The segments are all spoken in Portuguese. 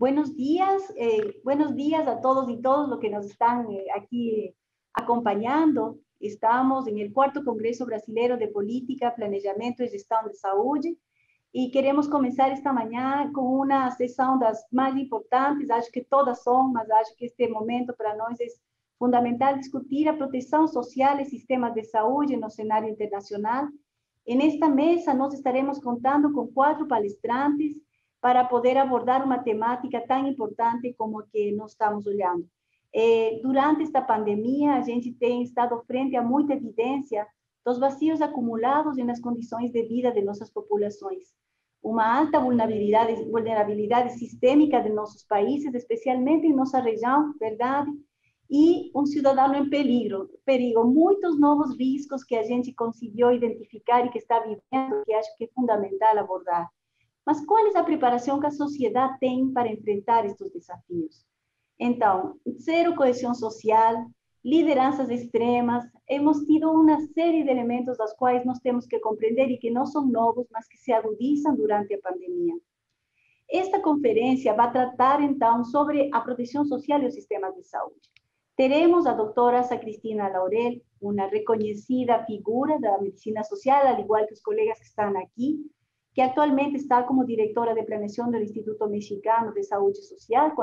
buenos días a todos y todas los que nos están aquí acompañando. Estamos en el 4º Congreso Brasileiro de Política, Planejamento e Gestão de Saúde e queremos começar esta manhã com uma sessão das mais importantes, acho que todas são, mas acho que este momento para nós é fundamental discutir a proteção social e sistemas de saúde no cenário internacional. E nesta mesa nós estaremos contando com 4 palestrantes para poder abordar uma temática tão importante como a que nós estamos olhando. Durante esta pandemia, a gente tem estado frente a muita evidência dos vazios acumulados nas condições de vida de nossas populações. Uma alta vulnerabilidade sistêmica de nossos países, especialmente em nossa região, verdade? E um cidadão em perigo, muitos novos riscos que a gente conseguiu identificar e que está vivendo, que acho que é fundamental abordar. Mas qual é a preparação que a sociedade tem para enfrentar estes desafios? Então, zero coesão social, lideranças extremas, hemos tido uma série de elementos dos quais nós temos que compreender e que não são novos, mas que se agudizam durante a pandemia. Esta conferência vai tratar, então, sobre a proteção social e os sistemas de saúde. Teremos a doutora Cristina Laurel, uma reconhecida figura da medicina social, al igual que os colegas que estão aqui, que atualmente está como diretora de planeação do Instituto Mexicano de Saúde Social,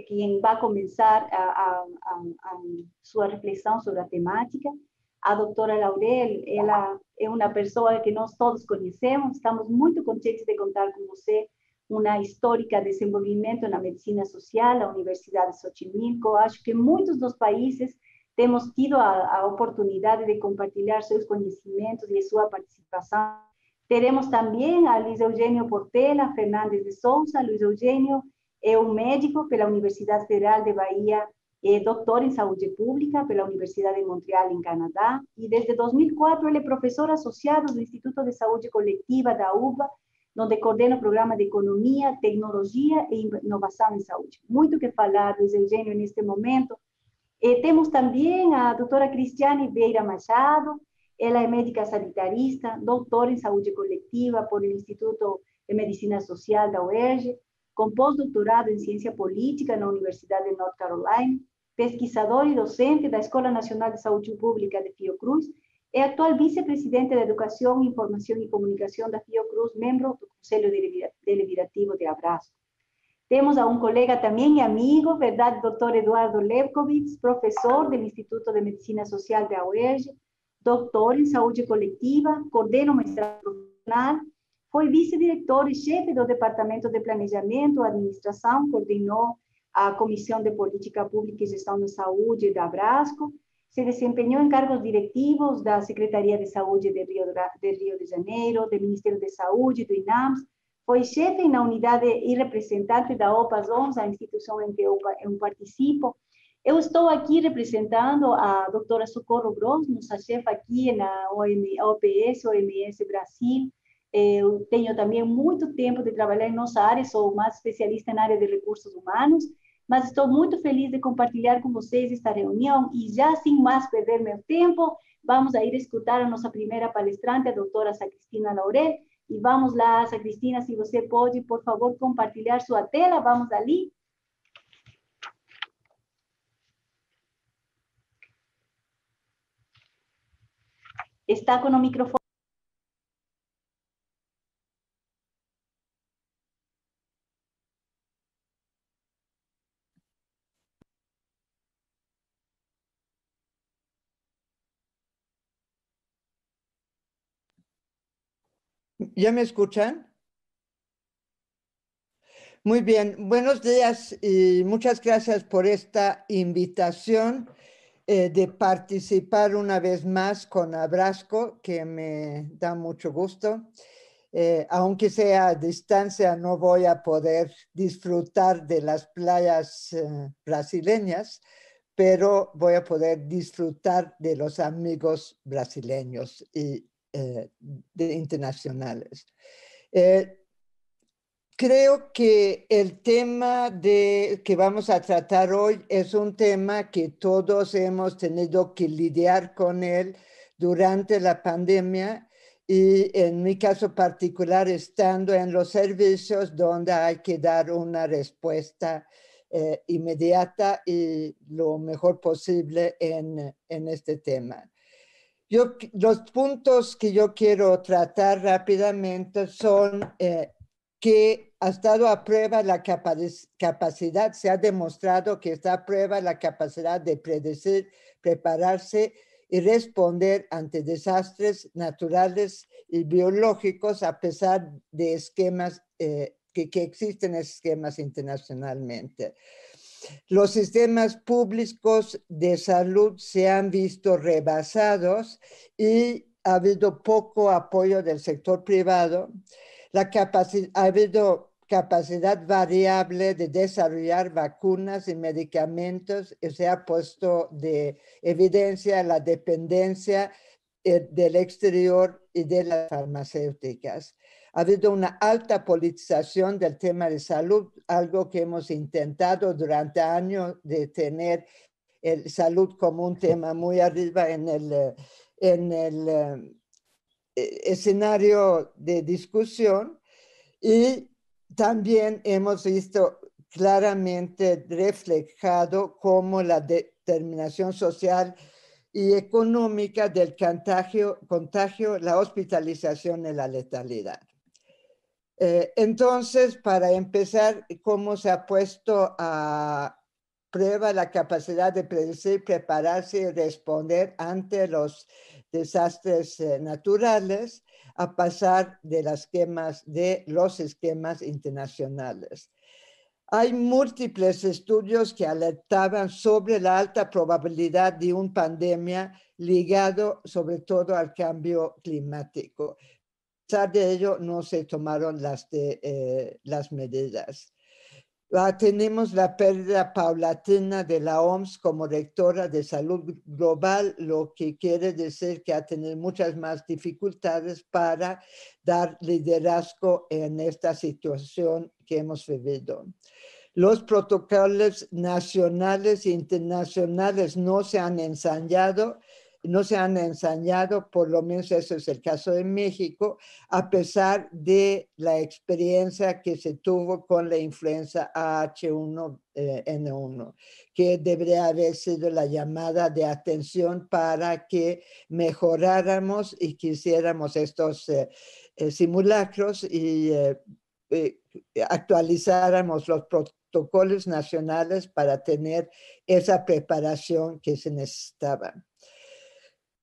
quem vai começar a sua reflexão sobre a temática. A doutora Laurel, ela é uma pessoa que nós todos conhecemos, estamos muito contentes de contar com você, uma histórica de desenvolvimento na medicina social, a Universidade de Xochimilco. Acho que muitos dos países temos tido a oportunidade de compartilhar seus conhecimentos e sua participação. Teremos também a Luiz Eugênio Portela Fernandes de Souza. Luiz Eugênio é um médico pela Universidade Federal de Bahia, é doutor em saúde pública pela Universidade de Montreal, em Canadá, e desde 2004 ele é professor associado do Instituto de Saúde Coletiva da UBA, onde coordena o programa de Economia, Tecnologia e Inovação em Saúde. Muito que falar, Luiz Eugênio, neste momento. Temos também a doutora Cristiane Vieira Machado. Ela é médica sanitarista, doutora em saúde coletiva por o Instituto de Medicina Social da UERJ, com pós-doutorado em ciência política na Universidade de North Carolina, pesquisador e docente da Escola Nacional de Saúde Pública de Fiocruz, é atual vice-presidente de Educação, Informação e Comunicação da Fiocruz, membro do Conselho Deliberativo de Abrasco. Temos a um colega também e amigo, verdade, doutor Eduardo Levkovitz, professor do Instituto de Medicina Social da UERJ, doutor em saúde coletiva, coordena o mestrado profissional, foi vice-diretor e chefe do Departamento de Planejamento e Administração, coordenou a Comissão de Política Pública e Gestão da Saúde da Abrasco, se desempenhou em cargos diretivos da Secretaria de Saúde de Rio de Janeiro, do Ministério de Saúde, do INAMS, foi chefe na unidade e representante da OPAS 11, a instituição em que eu participo. Eu estou aqui representando a doutora Socorro Gross, nossa chefe aqui na OMS Brasil. Eu tenho também muito tempo de trabalhar em nossa área, sou mais especialista na área de recursos humanos, mas estou muito feliz de compartilhar com vocês esta reunião e já sem mais perder meu tempo, vamos a ir escutar a nossa primeira palestrante, a doutora Cristina Laurel, e vamos lá, Cristina, se você pode, por favor, compartilhar sua tela, vamos ali. Está com o microfone. ¿Ya me escuchan? Muy bien, buenos días y muchas gracias por esta invitación de participar una vez más con Abrasco, que me da mucho gusto. Aunque sea a distancia, no voy a poder disfrutar de las playas brasileñas, pero voy a poder disfrutar de los amigos brasileños y internacionales. Creo que el tema que vamos a tratar hoy es un tema que todos hemos tenido que lidiar con él durante la pandemia y en mi caso particular estando en los servicios donde hay que dar una respuesta inmediata y lo mejor posible en este tema. Los puntos que yo quiero tratar rápidamente son que ha estado a prueba la capacidad, se ha demostrado que está a prueba la capacidad de predecir, prepararse y responder ante desastres naturales y biológicos a pesar de esquemas que existen esquemas internacionalmente. Los sistemas públicos de salud se han visto rebasados y ha habido poco apoyo del sector privado. Ha habido capacidad variable de desarrollar vacunas y medicamentos y se ha puesto de evidencia la dependencia del exterior y de las farmacéuticas. Ha habido una alta politización del tema de salud, algo que hemos intentado durante años de tener salud como un tema muy arriba en el escenario de discusión. Y también hemos visto claramente reflejado cómo la determinación social y económica del contagio, la hospitalización y la letalidad. Entonces, para empezar, ¿cómo se ha puesto a prueba la capacidad de predecir, prepararse y responder ante los desastres naturales a pasar de los esquemas internacionales? Hay múltiples estudios que alertaban sobre la alta probabilidad de una pandemia ligado sobre todo al cambio climático. A pesar de ello, no se tomaron las medidas. Tenemos la pérdida paulatina de la OMS como rectora de salud global, lo que quiere decir que ha tenido muchas más dificultades para dar liderazgo en esta situación que hemos vivido. Los protocolos nacionales e internacionales no se han ensayado, por lo menos eso es el caso de México, a pesar de la experiencia que se tuvo con la influenza H1N1, que debería haber sido la llamada de atención para que mejoráramos y que hiciéramos estos simulacros y actualizáramos los protocolos nacionales para tener esa preparación que se necesitaba.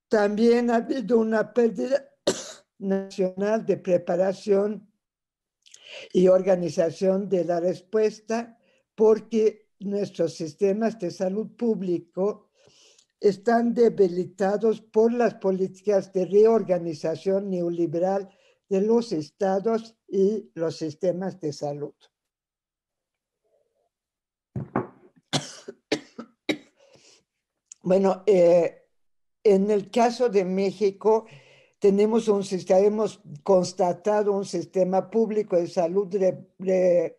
También ha habido una pérdida nacional de preparación y organización de la respuesta porque nuestros sistemas de salud público están debilitados por las políticas de reorganización neoliberal de los estados y los sistemas de salud. Bueno, en el caso de México, hemos constatado un sistema público de salud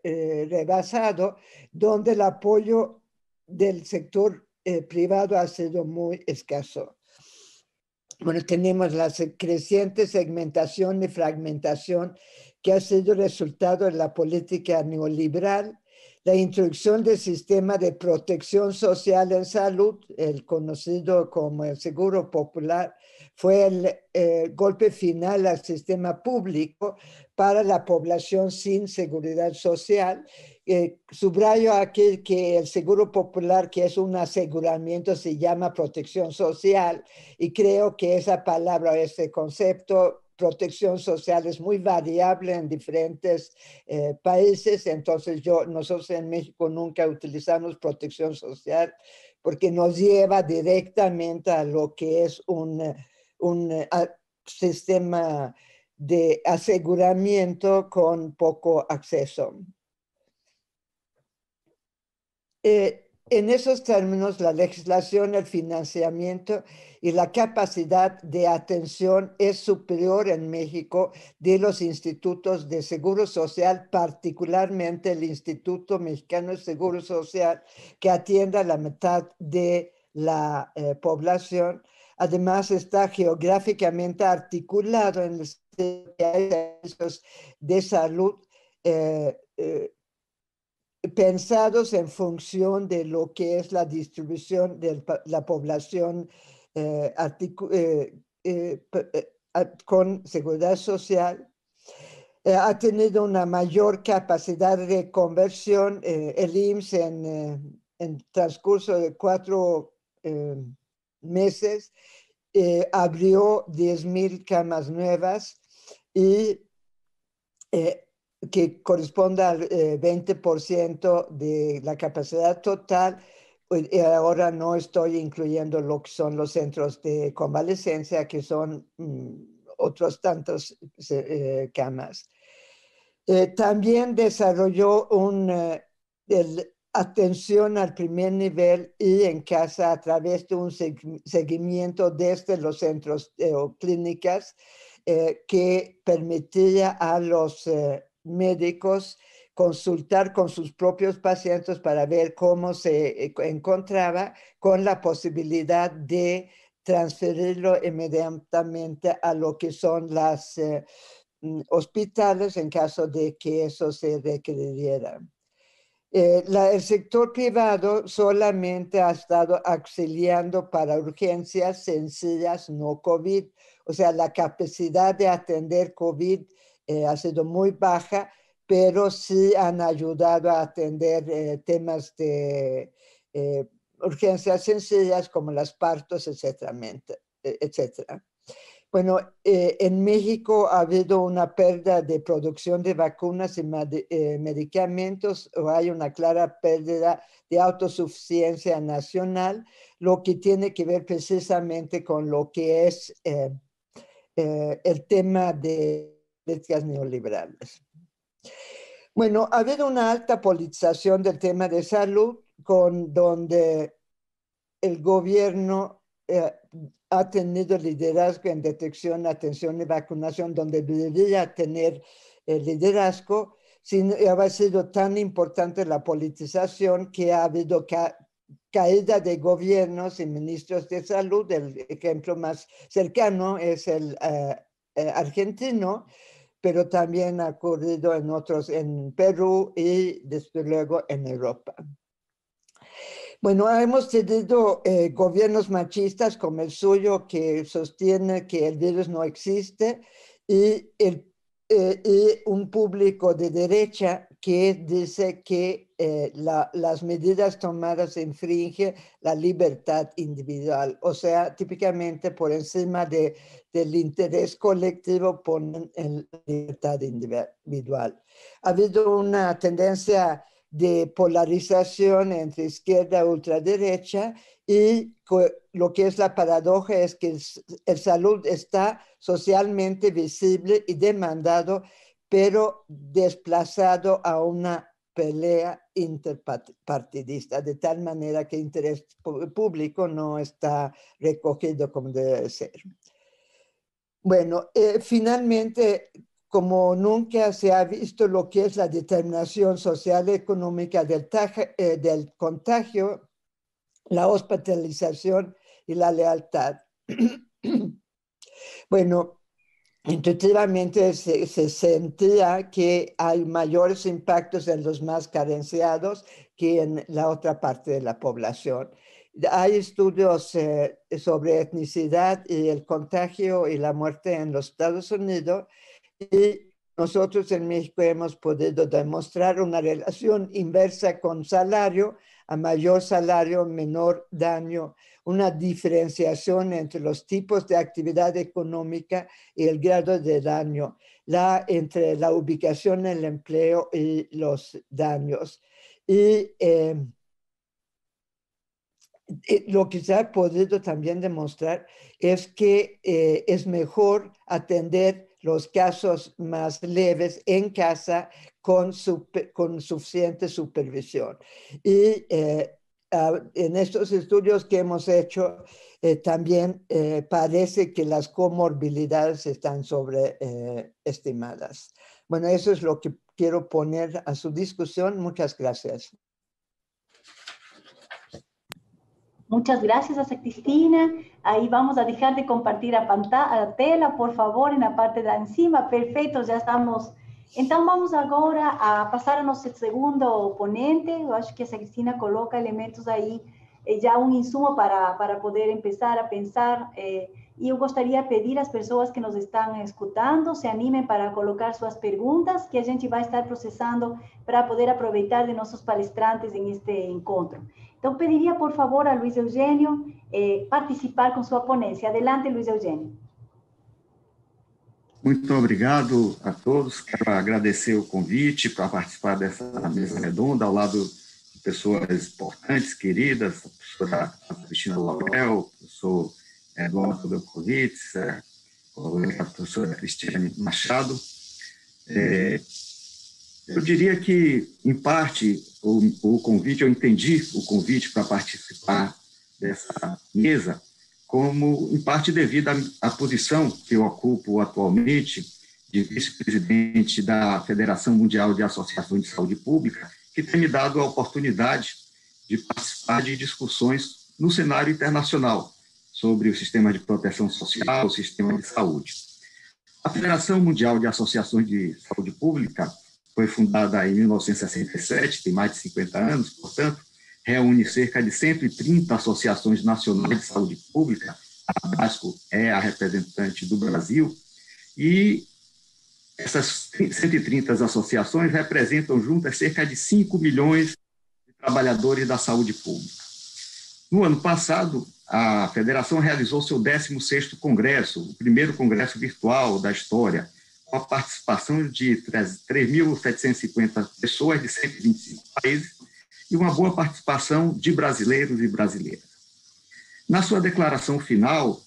rebasado, donde el apoyo del sector privado ha sido muy escaso. Bueno, tenemos la creciente segmentación y fragmentación que ha sido resultado de la política neoliberal, la introducción del sistema de protección social en salud, el conocido como el Seguro Popular, fue el golpe final al sistema público para la población sin seguridad social. Subrayo aquí que el Seguro Popular, que es un aseguramiento, se llama protección social, y creo que esa palabra, ese concepto, protección social, es muy variable en diferentes países. Entonces nosotros en México nunca utilizamos protección social porque nos lleva directamente a lo que es un sistema de aseguramiento con poco acceso. En esos términos, la legislación, el financiamiento y la capacidad de atención es superior en México de los institutos de Seguro Social, particularmente el Instituto Mexicano de Seguro Social, que atiende a la mitad de la población, Además, está geográficamente articulado en el sentido que hay servicios de salud pensados en función de lo que es la distribución de la población con seguridad social. Ha tenido una mayor capacidad de conversión. El IMSS en transcurso de 4 meses abrió 10,000 camas nuevas y que corresponde al 20% de la capacidad total. Ahora no estoy incluyendo lo que son los centros de convalescencia, que son otros tantos camas. También desarrolló atención al primer nivel y en casa a través de un seguimiento desde los centros o clínicas que permitía a los médicos consultar con sus propios pacientes para ver cómo se encontraba, con la posibilidad de transferirlo inmediatamente a lo que son las hospitales en caso de que eso se requiriera. El sector privado solamente ha estado auxiliando para urgencias sencillas, no COVID. O sea, la capacidad de atender COVID ha sido muy baja, pero sí han ayudado a atender temas de urgencias sencillas como los partos, etcétera. Bueno, en México ha habido una pérdida de producción de vacunas y medicamentos, o hay una clara pérdida de autosuficiencia nacional, lo que tiene que ver precisamente con lo que es el tema de políticas neoliberales. Bueno, ha habido una alta politización del tema de salud, donde el gobierno ha tenido liderazgo en detección, atención y vacunación, donde debería tener liderazgo. Ha sido tan importante la politización que ha habido caída de gobiernos y ministros de salud. El ejemplo más cercano es el argentino, pero también ha ocurrido en otros, en Perú y desde luego en Europa. Bueno, hemos tenido gobiernos machistas como el suyo que sostiene que el virus no existe y un público de derecha que dice que las medidas tomadas infringen la libertad individual. O sea, típicamente por encima del interés colectivo ponen la libertad individual. Ha habido una tendencia de polarización entre izquierda y ultraderecha, y lo que es la paradoja es que el salud está socialmente visible y demandado, pero desplazado a una pelea interpartidista, de tal manera que el interés público no está recogido como debe ser. Bueno, finalmente, como nunca se ha visto lo que es la determinación social y económica del contagio, la hospitalización y la lealtad. Bueno, intuitivamente se sentía que hay mayores impactos en los más carenciados que en la otra parte de la población. Hay estudios sobre etnicidad y el contagio y la muerte en los Estados Unidos, y nosotros en México hemos podido demostrar una relación inversa con salario. A mayor salario, menor daño, una diferenciación entre los tipos de actividad económica y el grado de daño, entre la ubicación en el empleo y los daños. Y lo que se ha podido también demostrar es que es mejor atender los casos más leves en casa con suficiente supervisión. Y en estos estudios que hemos hecho, también parece que las comorbilidades están sobreestimadas. Bueno, eso es lo que quiero poner a su discusión. Muchas gracias. Muchas gracias a Cristina. Ahí vamos a dejar de compartir a tela, por favor, en la parte de encima. Perfeito, já estamos. Então, vamos agora a passar ao nosso segundo ponente. Eu acho que a Cristina coloca elementos aí, já um insumo para poder começar a pensar. E eu gostaria de pedir às pessoas que nos estão escutando, se animem para colocar suas perguntas, que a gente vai estar processando para poder aproveitar de nossos palestrantes neste encontro. Então, pediria, por favor, a Luiz Eugênio participar com sua ponência. Adelante, Luiz Eugênio. Muito obrigado a todos. Quero agradecer o convite para participar dessa mesa redonda, ao lado de pessoas importantes, queridas, a professora Cristina Laurel, o professor Eduardo Leucovitz, a professora Cristiane Machado. Eu diria que, em parte, o convite, eu entendi o convite para participar dessa mesa como, em parte, devido à posição que eu ocupo atualmente de vice-presidente da Federação Mundial de Associações de Saúde Pública, que tem me dado a oportunidade de participar de discussões no cenário internacional sobre o sistema de proteção social, o sistema de saúde. A Federação Mundial de Associações de Saúde Pública foi fundada em 1967, tem mais de 50 anos, portanto, reúne cerca de 130 associações nacionais de saúde pública. A Abrasco é a representante do Brasil, e essas 130 associações representam juntas cerca de 5 milhões de trabalhadores da saúde pública. No ano passado, a Federação realizou seu 16º congresso, o primeiro congresso virtual da história, com a participação de 3.750 pessoas de 125 países e uma boa participação de brasileiros e brasileiras. Na sua declaração final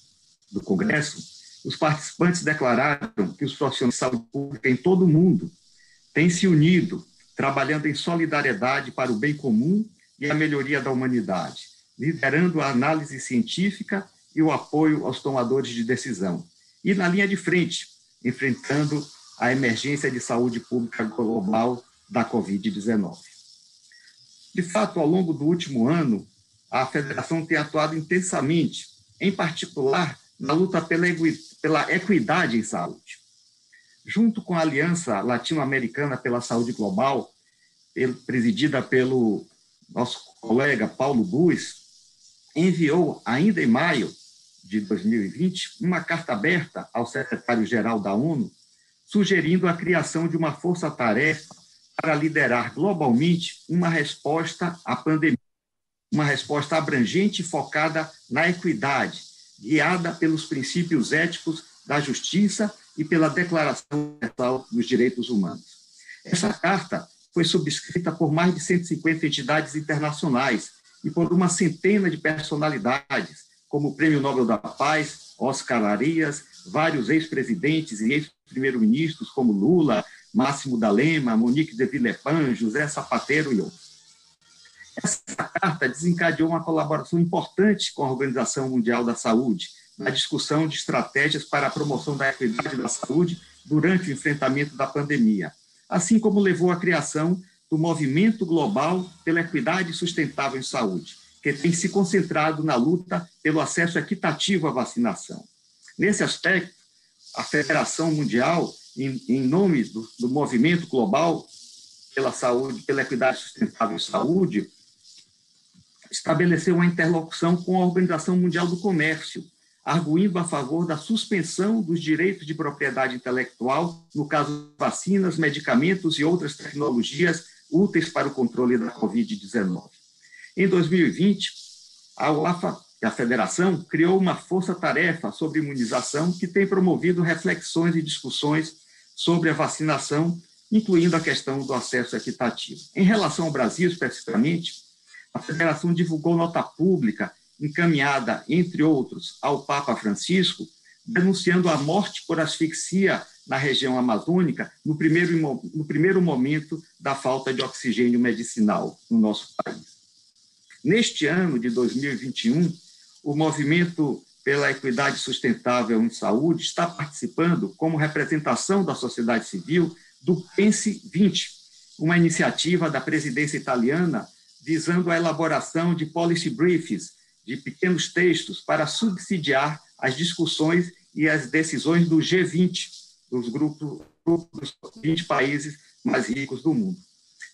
do Congresso, os participantes declararam que os profissionais de saúde pública em todo o mundo têm se unido, trabalhando em solidariedade para o bem comum e a melhoria da humanidade, liderando a análise científica e o apoio aos tomadores de decisão, e na linha de frente, enfrentando a emergência de saúde pública global da Covid-19. De fato, ao longo do último ano, a Federação tem atuado intensamente, em particular na luta pela equidade em saúde. Junto com a Aliança Latino-Americana pela Saúde Global, presidida pelo nosso colega Paulo Buis, enviou, ainda em maio de 2020, uma carta aberta ao secretário-geral da ONU, sugerindo a criação de uma força-tarefa para liderar globalmente uma resposta à pandemia, uma resposta abrangente e focada na equidade, guiada pelos princípios éticos da justiça e pela Declaração Universal dos Direitos Humanos. Essa carta foi subscrita por mais de 150 entidades internacionais e por uma centena de personalidades, como o Prêmio Nobel da Paz, Oscar Arias, vários ex-presidentes e ex-primeiro-ministros, como Lula, Máximo D'Alema, Monique de Villepin, José Zapatero e outros. Essa carta desencadeou uma colaboração importante com a Organização Mundial da Saúde, na discussão de estratégias para a promoção da equidade da saúde durante o enfrentamento da pandemia, assim como levou à criação do Movimento Global pela Equidade Sustentável em Saúde, que tem se concentrado na luta pelo acesso equitativo à vacinação. Nesse aspecto, a Federação Mundial, em nome do Movimento Global pela Saúde, pela Equidade Sustentável em Saúde, estabeleceu uma interlocução com a Organização Mundial do Comércio, arguindo a favor da suspensão dos direitos de propriedade intelectual, no caso de vacinas, medicamentos e outras tecnologias úteis para o controle da Covid-19. Em 2020, a UAFA, a Federação, criou uma força-tarefa sobre imunização que tem promovido reflexões e discussões sobre a vacinação, incluindo a questão do acesso equitativo. Em relação ao Brasil, especificamente, a Federação divulgou nota pública encaminhada, entre outros, ao Papa Francisco, denunciando a morte por asfixia na região amazônica no primeiro momento da falta de oxigênio medicinal no nosso país. Neste ano de 2021, o Movimento pela Equidade Sustentável em Saúde está participando, como representação da sociedade civil, do Pense 20, uma iniciativa da presidência italiana visando a elaboração de policy briefs, de pequenos textos para subsidiar as discussões e as decisões do G20, dos grupos dos 20 países mais ricos do mundo.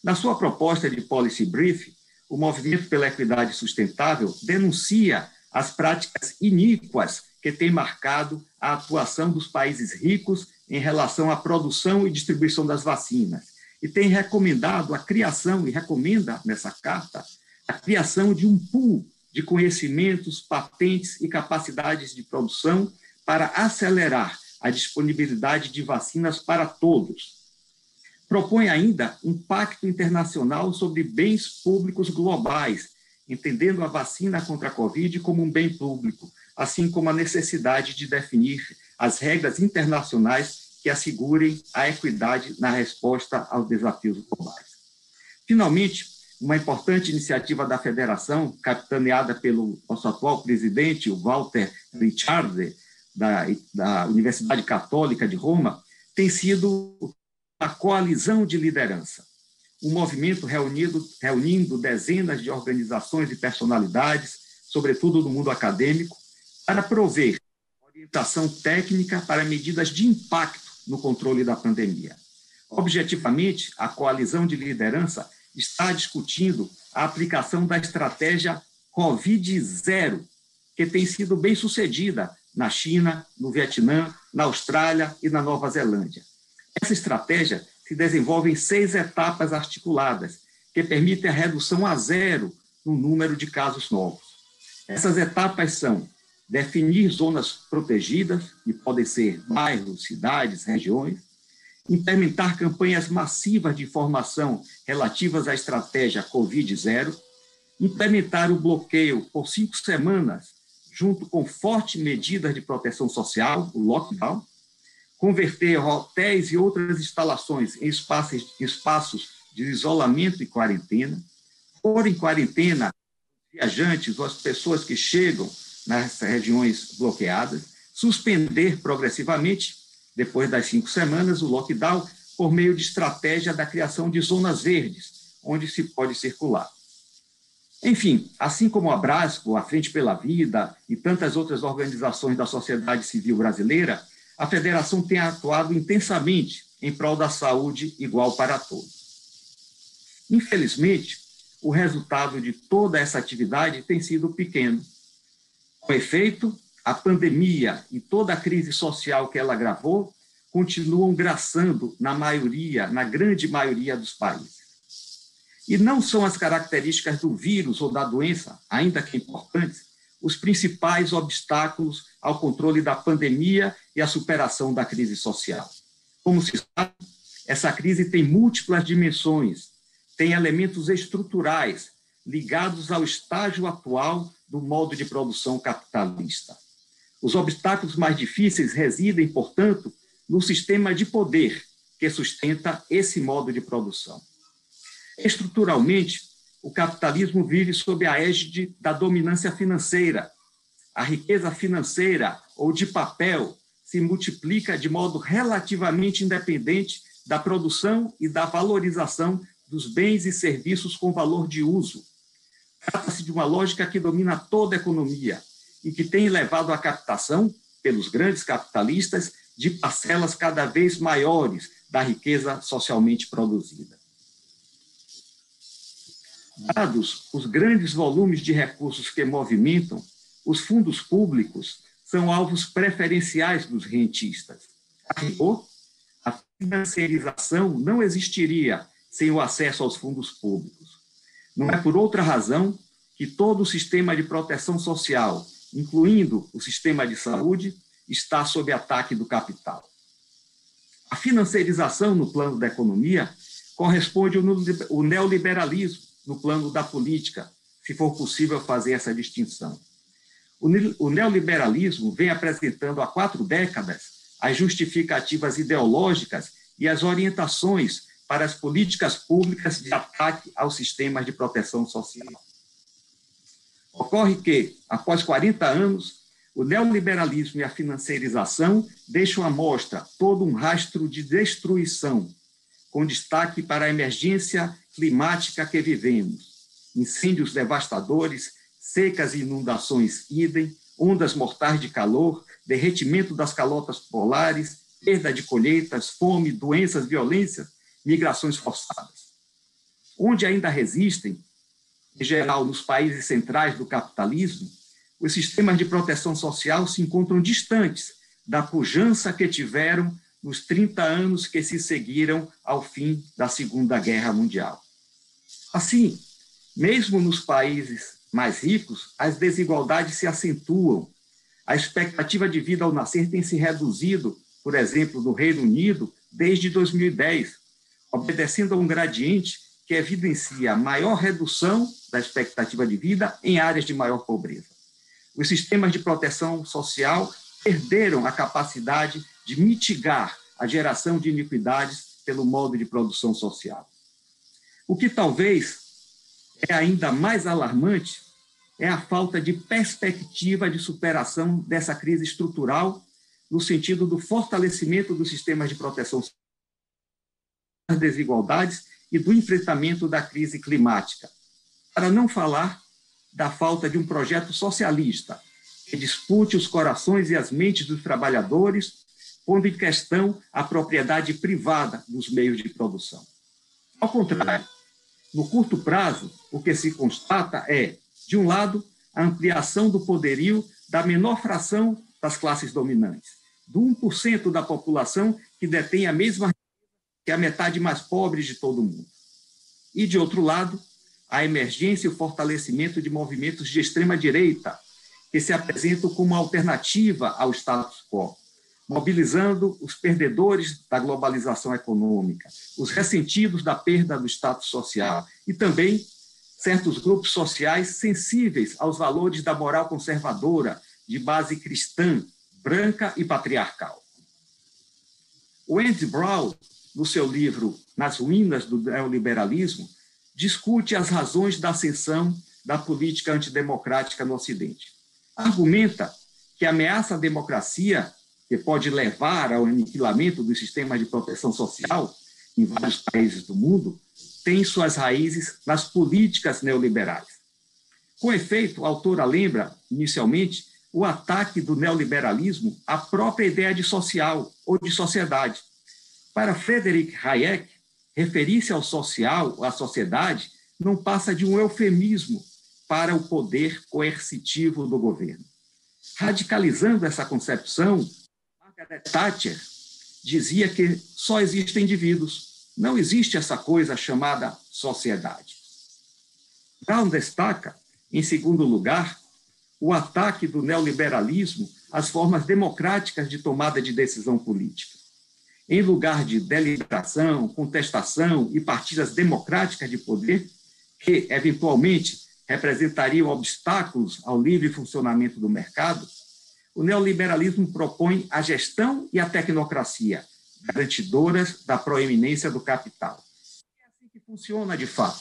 Na sua proposta de Policy Brief, o Movimento pela Equidade Sustentável denuncia as práticas iníquas que têm marcado a atuação dos países ricos em relação à produção e distribuição das vacinas, e tem recomendado a criação, e recomenda nessa carta, a criação de um pool de conhecimentos, patentes e capacidades de produção para acelerar a disponibilidade de vacinas para todos. Propõe ainda um pacto internacional sobre bens públicos globais, entendendo a vacina contra a Covid como um bem público, assim como a necessidade de definir as regras internacionais que assegurem a equidade na resposta aos desafios globais. Finalmente, uma importante iniciativa da Federação, capitaneada pelo nosso atual presidente, o Walter Ricciardi, da Universidade Católica de Roma, tem sido a coalizão de liderança, um movimento reunindo dezenas de organizações e personalidades, sobretudo no mundo acadêmico, para prover orientação técnica para medidas de impacto no controle da pandemia. Objetivamente, a coalizão de liderança está discutindo a aplicação da estratégia Covid-0, que tem sido bem sucedida na China, no Vietnã, na Austrália e na Nova Zelândia. Essa estratégia se desenvolve em 6 etapas articuladas, que permitem a redução a 0 no número de casos novos. Essas etapas são definir zonas protegidas, que podem ser bairros, cidades, regiões, implementar campanhas massivas de informação relativas à estratégia Covid-0, implementar o bloqueio por 5 semanas, junto com fortes medidas de proteção social, o lockdown, converter hotéis e outras instalações em espaços de isolamento e quarentena, pôr em quarentena viajantes ou as pessoas que chegam nas regiões bloqueadas, suspender progressivamente, depois das 5 semanas, o lockdown, por meio de estratégia da criação de zonas verdes, onde se pode circular. Enfim, assim como a Abrasco, a Frente pela Vida e tantas outras organizações da sociedade civil brasileira, a Federação tem atuado intensamente em prol da saúde igual para todos. Infelizmente, o resultado de toda essa atividade tem sido pequeno. Com efeito, a pandemia e toda a crise social que ela agravou continuam graçando na grande maioria dos países. E não são as características do vírus ou da doença, ainda que importantes, os principais obstáculos ao controle da pandemia e à superação da crise social. Como se sabe, essa crise tem múltiplas dimensões, tem elementos estruturais ligados ao estágio atual do modo de produção capitalista. Os obstáculos mais difíceis residem, portanto, no sistema de poder que sustenta esse modo de produção. Estruturalmente, o capitalismo vive sob a égide da dominância financeira. A riqueza financeira ou de papel se multiplica de modo relativamente independente da produção e da valorização dos bens e serviços com valor de uso. Trata-se de uma lógica que domina toda a economia e que tem levado à captação, pelos grandes capitalistas, de parcelas cada vez maiores da riqueza socialmente produzida. Dados os grandes volumes de recursos que movimentam, os fundos públicos são alvos preferenciais dos rentistas. A rigor, a financiarização não existiria sem o acesso aos fundos públicos. Não é por outra razão que todo o sistema de proteção social, incluindo o sistema de saúde, está sob ataque do capital. A financiarização no plano da economia corresponde ao neoliberalismo no plano da política, se for possível fazer essa distinção. O neoliberalismo vem apresentando há 4 décadas as justificativas ideológicas e as orientações para as políticas públicas de ataque aos sistemas de proteção social. Ocorre que, após 40 anos, o neoliberalismo e a financiarização deixam à mostra todo um rastro de destruição, com destaque para a emergência climática que vivemos, incêndios devastadores, secas e inundações idem, ondas mortais de calor, derretimento das calotas polares, perda de colheitas, fome, doenças, violências, migrações forçadas. Onde ainda resistem, em geral nos países centrais do capitalismo, os sistemas de proteção social se encontram distantes da pujança que tiveram nos 30 anos que se seguiram ao fim da Segunda Guerra Mundial. Assim, mesmo nos países mais ricos, as desigualdades se acentuam. A expectativa de vida ao nascer tem se reduzido, por exemplo, no Reino Unido, desde 2010, obedecendo a um gradiente que evidencia maior redução da expectativa de vida em áreas de maior pobreza. Os sistemas de proteção social perderam a capacidade de mitigar a geração de iniquidades pelo modo de produção social. O que talvez é ainda mais alarmante é a falta de perspectiva de superação dessa crise estrutural no sentido do fortalecimento dos sistemas de proteção social, das desigualdades e do enfrentamento da crise climática, para não falar da falta de um projeto socialista que dispute os corações e as mentes dos trabalhadores, pondo em questão a propriedade privada dos meios de produção. Ao contrário, no curto prazo, o que se constata é, de um lado, a ampliação do poderio da menor fração das classes dominantes, do 1% da população que detém a mesma que a metade mais pobre de todo o mundo. E, de outro lado, a emergência e o fortalecimento de movimentos de extrema-direita, que se apresentam como alternativa ao status quo, mobilizando os perdedores da globalização econômica, os ressentidos da perda do status social e também certos grupos sociais sensíveis aos valores da moral conservadora, de base cristã, branca e patriarcal. O Andy Brown, no seu livro Nas Ruínas do Neoliberalismo, discute as razões da ascensão da política antidemocrática no Ocidente. Argumenta que ameaça à democracia, que pode levar ao aniquilamento dos sistemas de proteção social em vários países do mundo, tem suas raízes nas políticas neoliberais. Com efeito, a autora lembra, inicialmente, o ataque do neoliberalismo à própria ideia de social ou de sociedade. Para Friedrich Hayek, referir-se ao social, à sociedade, não passa de um eufemismo para o poder coercitivo do governo. Radicalizando essa concepção, Margaret Thatcher dizia que só existem indivíduos, não existe essa coisa chamada sociedade. Brown destaca, em segundo lugar, o ataque do neoliberalismo às formas democráticas de tomada de decisão política. Em lugar de deliberação, contestação e partidas democráticas de poder, que, eventualmente, representariam obstáculos ao livre funcionamento do mercado, o neoliberalismo propõe a gestão e a tecnocracia, garantidoras da proeminência do capital. É assim que funciona de fato.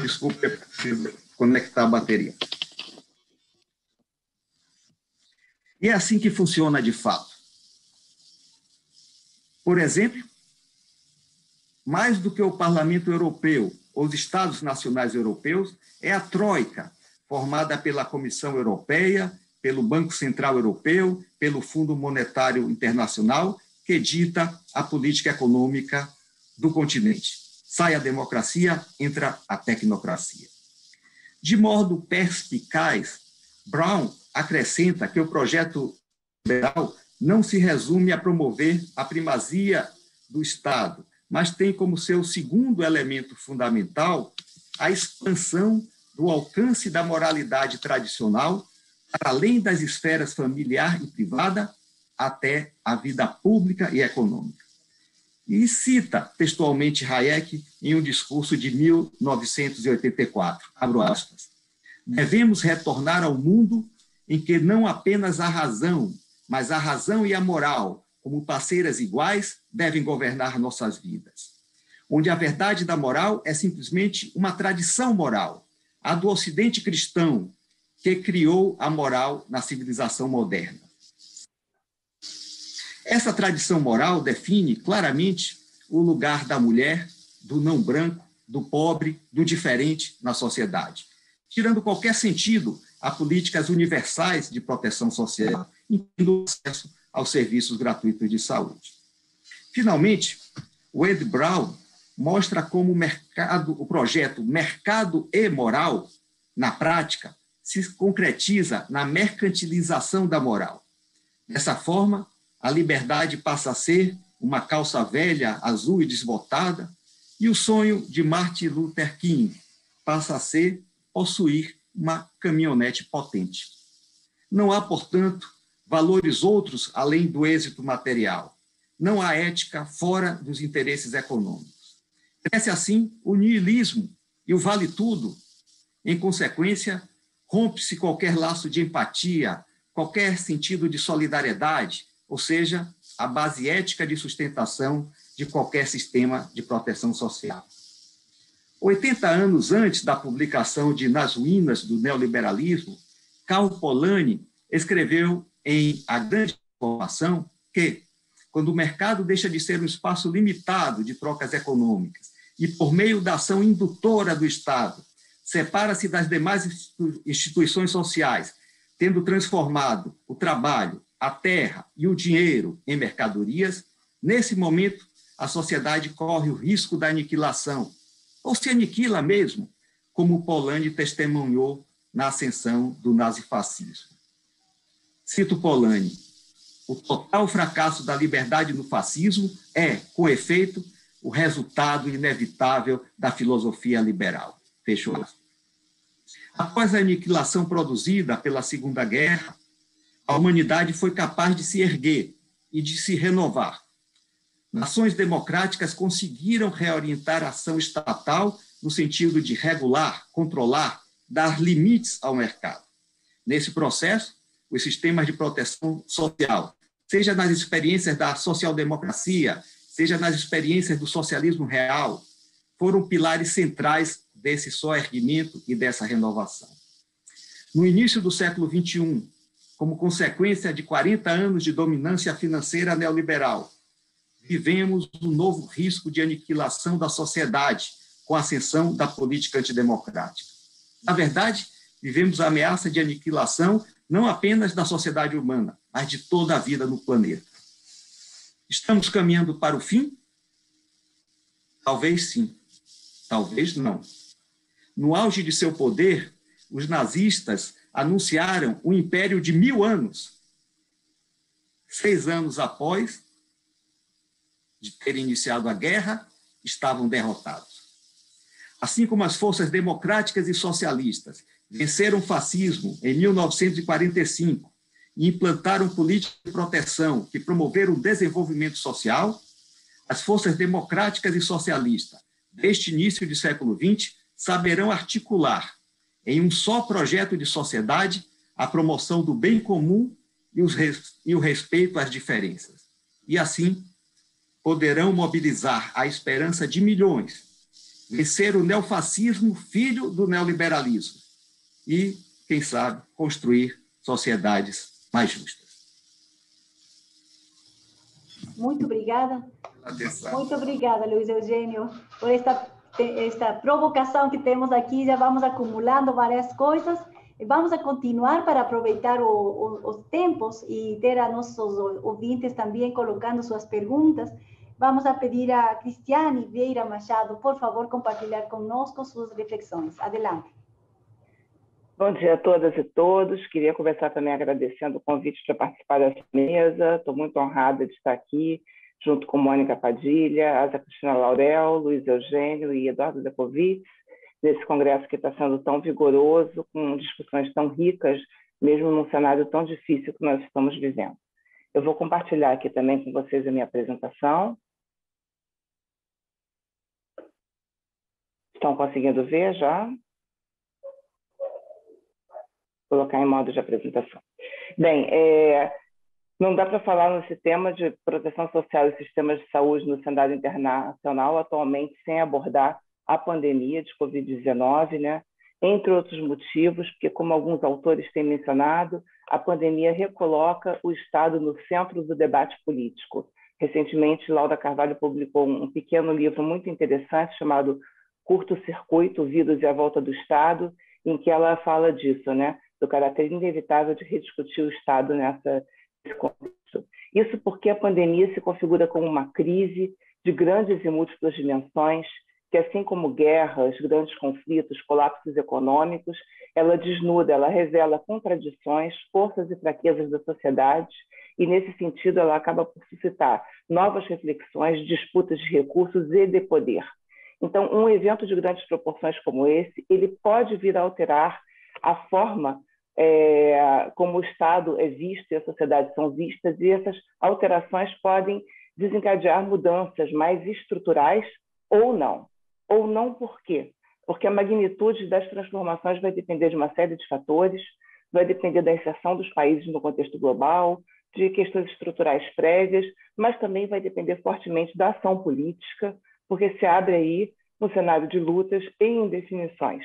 Desculpe, eu preciso conectar a bateria. E é assim que funciona de fato. Por exemplo, mais do que o Parlamento Europeu ou os Estados Nacionais Europeus, é a Troika, formada pela Comissão Europeia, pelo Banco Central Europeu, pelo Fundo Monetário Internacional, que dita a política econômica do continente. Sai a democracia, entra a tecnocracia. De modo perspicaz, Brown acrescenta que o projeto liberal não se resume a promover a primazia do Estado, mas tem como seu segundo elemento fundamental a expansão do alcance da moralidade tradicional para além das esferas familiar e privada até a vida pública e econômica. E cita textualmente Hayek em um discurso de 1984, abro aspas, devemos retornar ao mundo em que não apenas a razão, mas a razão e a moral, como parceiras iguais, devem governar nossas vidas. Onde a verdade da moral é simplesmente uma tradição moral, a do Ocidente cristão, que criou a moral na civilização moderna. Essa tradição moral define claramente o lugar da mulher, do não branco, do pobre, do diferente na sociedade, tirando qualquer sentido a políticas universais de proteção social, incluindo o acesso aos serviços gratuitos de saúde. Finalmente, o Ed Brown mostra como o projeto Mercado e Moral, na prática, se concretiza na mercantilização da moral. Dessa forma, a liberdade passa a ser uma calça velha, azul e desbotada, e o sonho de Martin Luther King passa a ser possuir uma caminhonete potente. Não há, portanto, valores outros além do êxito material. Não há ética fora dos interesses econômicos. Cresce assim o niilismo e o vale-tudo. Em consequência, rompe-se qualquer laço de empatia, qualquer sentido de solidariedade, ou seja, a base ética de sustentação de qualquer sistema de proteção social. 80 anos antes da publicação de Nas Ruínas do Neoliberalismo, Karl Polanyi escreveu em A Grande Transformação que, quando o mercado deixa de ser um espaço limitado de trocas econômicas e, por meio da ação indutora do Estado, separa-se das demais instituições sociais, tendo transformado o trabalho, a terra e o dinheiro em mercadorias, nesse momento a sociedade corre o risco da aniquilação, ou se aniquila mesmo, como Polanyi testemunhou na ascensão do nazifascismo. Cito Polanyi: o total fracasso da liberdade no fascismo é, com efeito, o resultado inevitável da filosofia liberal. Fechou aspas. Após a aniquilação produzida pela Segunda Guerra, a humanidade foi capaz de se erguer e de se renovar. Nações democráticas conseguiram reorientar a ação estatal no sentido de regular, controlar, dar limites ao mercado. Nesse processo, os sistemas de proteção social, seja nas experiências da social-democracia, seja nas experiências do socialismo real, foram pilares centrais desse soerguimento e dessa renovação. No início do século XXI, como consequência de 40 anos de dominância financeira neoliberal, vivemos um novo risco de aniquilação da sociedade com a ascensão da política antidemocrática. Na verdade, vivemos a ameaça de aniquilação não apenas da sociedade humana, mas de toda a vida no planeta. Estamos caminhando para o fim? Talvez sim, talvez não. No auge de seu poder, os nazistas anunciaram um império de 1000 anos. 6 anos após de terem iniciado a guerra, estavam derrotados. Assim como as forças democráticas e socialistas venceram o fascismo em 1945 e implantaram políticas de proteção que promoveram o desenvolvimento social, as forças democráticas e socialistas deste início do século XX saberão articular em um só projeto de sociedade a promoção do bem comum e o respeito às diferenças. E assim, poderão mobilizar a esperança de milhões, vencer o neofascismo, filho do neoliberalismo, e, quem sabe, construir sociedades mais justas. Muito obrigada. Muito obrigada, Luiz Eugênio, por esta provocação que temos aqui. Já vamos acumulando várias coisas e vamos a continuar para aproveitar os tempos e ter a nossos ouvintes também colocando suas perguntas. Vamos a pedir a Cristiane Vieira Machado, por favor, compartilhar conosco suas reflexões. Adelante. Bom dia a todas e todos. Queria começar também agradecendo o convite para participar dessa mesa. Estou muito honrada de estar aqui, junto com Mônica Padilha, Asa Cristina Laurel, Luiz Eugênio e Eduardo Decovitz, nesse congresso que está sendo tão vigoroso, com discussões tão ricas, mesmo num cenário tão difícil que nós estamos vivendo. Eu vou compartilhar aqui também com vocês a minha apresentação. Estão conseguindo ver já? Vou colocar em modo de apresentação. Bem, não dá para falar nesse tema de proteção social e sistemas de saúde no cenário internacional atualmente sem abordar a pandemia de Covid-19, né? Entre outros motivos, porque, como alguns autores têm mencionado, a pandemia recoloca o Estado no centro do debate político. Recentemente, Laura Carvalho publicou um pequeno livro muito interessante chamado Curto-Circuito, o Vírus e a Volta do Estado, em que ela fala disso, né? Do caráter inevitável de rediscutir o Estado nesse contexto. Isso porque a pandemia se configura como uma crise de grandes e múltiplas dimensões, que, assim como guerras, grandes conflitos, colapsos econômicos, ela desnuda, ela revela contradições, forças e fraquezas da sociedade, e, nesse sentido, ela acaba por suscitar novas reflexões, disputas de recursos e de poder. Então, um evento de grandes proporções como esse, ele pode vir a alterar a forma como o Estado é visto e a sociedade são vistas, e essas alterações podem desencadear mudanças mais estruturais ou não. Ou não por quê? Porque a magnitude das transformações vai depender de uma série de fatores, vai depender da inserção dos países no contexto global, de questões estruturais prévias, mas também vai depender fortemente da ação política, porque se abre aí um cenário de lutas e indefinições.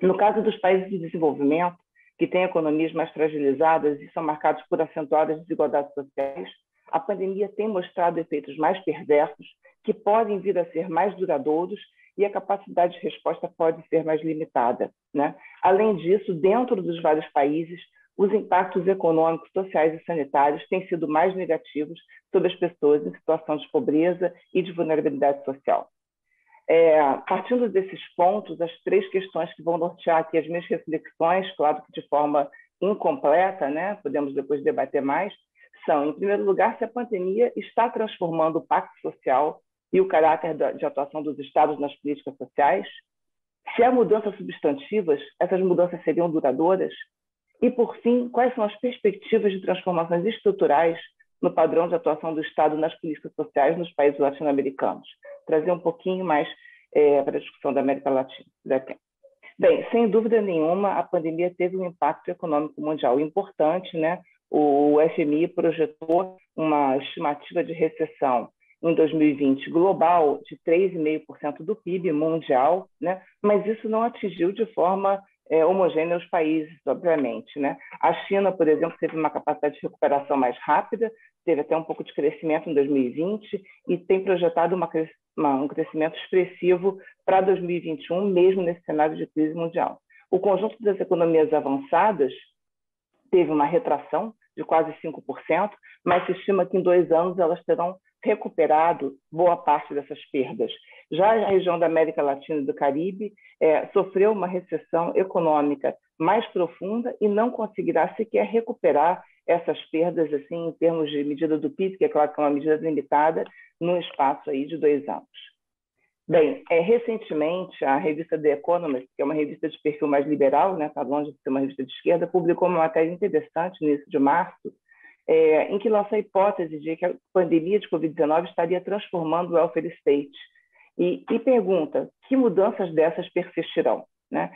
No caso dos países de desenvolvimento, que têm economias mais fragilizadas e são marcados por acentuadas desigualdades sociais, a pandemia tem mostrado efeitos mais perversos, que podem vir a ser mais duradouros, e a capacidade de resposta pode ser mais limitada, né? Além disso, dentro dos vários países, os impactos econômicos, sociais e sanitários têm sido mais negativos sobre as pessoas em situação de pobreza e de vulnerabilidade social. Partindo desses pontos, as três questões que vão nortear aqui as minhas reflexões, claro que de forma incompleta, né? Podemos depois debater mais, são, em primeiro lugar, se a pandemia está transformando o pacto social e o caráter de atuação dos Estados nas políticas sociais, se há mudanças substantivas, essas mudanças seriam duradouras, e, por fim, quais são as perspectivas de transformações estruturais no padrão de atuação do Estado nas políticas sociais nos países latino-americanos. Trazer um pouquinho mais para a discussão da América Latina. Bem, sem dúvida nenhuma, a pandemia teve um impacto econômico mundial importante, né? O FMI projetou uma estimativa de recessão em 2020 global de 3,5% do PIB mundial, né? Mas isso não atingiu de forma homogênea os países, obviamente, né? A China, por exemplo, teve uma capacidade de recuperação mais rápida, teve até um pouco de crescimento em 2020 e tem projetado um crescimento expressivo para 2021, mesmo nesse cenário de crise mundial. O conjunto das economias avançadas teve uma retração de quase 5%, mas se estima que em 2 anos elas terão recuperado boa parte dessas perdas. Já a região da América Latina e do Caribe sofreu uma recessão econômica mais profunda e não conseguirá sequer recuperar essas perdas assim, em termos de medida do PIB, que é claro que é uma medida limitada, num espaço aí de 2 anos. Bem, recentemente, a revista The Economist, que é uma revista de perfil mais liberal, né, está longe de ser uma revista de esquerda, publicou uma matéria interessante no início de março, em que lança a hipótese de que a pandemia de Covid-19 estaria transformando o welfare state. E pergunta, que mudanças dessas persistirão? Né?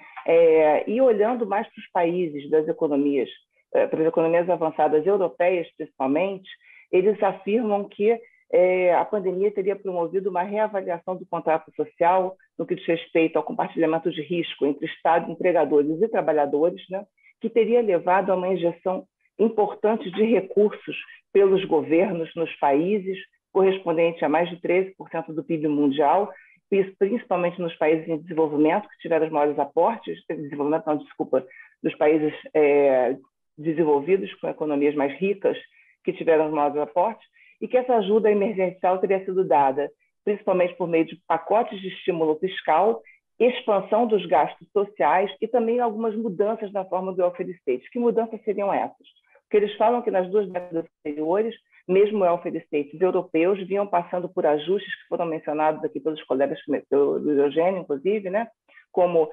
E olhando mais para os países das economias, para as economias avançadas europeias, principalmente, eles afirmam que a pandemia teria promovido uma reavaliação do contrato social no que diz respeito ao compartilhamento de risco entre Estado, empregadores e trabalhadores, né, que teria levado a uma injeção importante de recursos pelos governos nos países, correspondente a mais de 13% do PIB mundial, isso principalmente nos países em desenvolvimento, que tiveram os maiores aportes, dos países desenvolvidos, com economias mais ricas, que tiveram os maiores aportes, e que essa ajuda emergencial teria sido dada principalmente por meio de pacotes de estímulo fiscal, expansão dos gastos sociais e também algumas mudanças na forma do welfare state. Que mudanças seriam essas? Porque eles falam que nas 2 décadas anteriores, mesmo welfare states europeus vinham passando por ajustes que foram mencionados aqui pelos colegas do Eugênio, inclusive, né? Como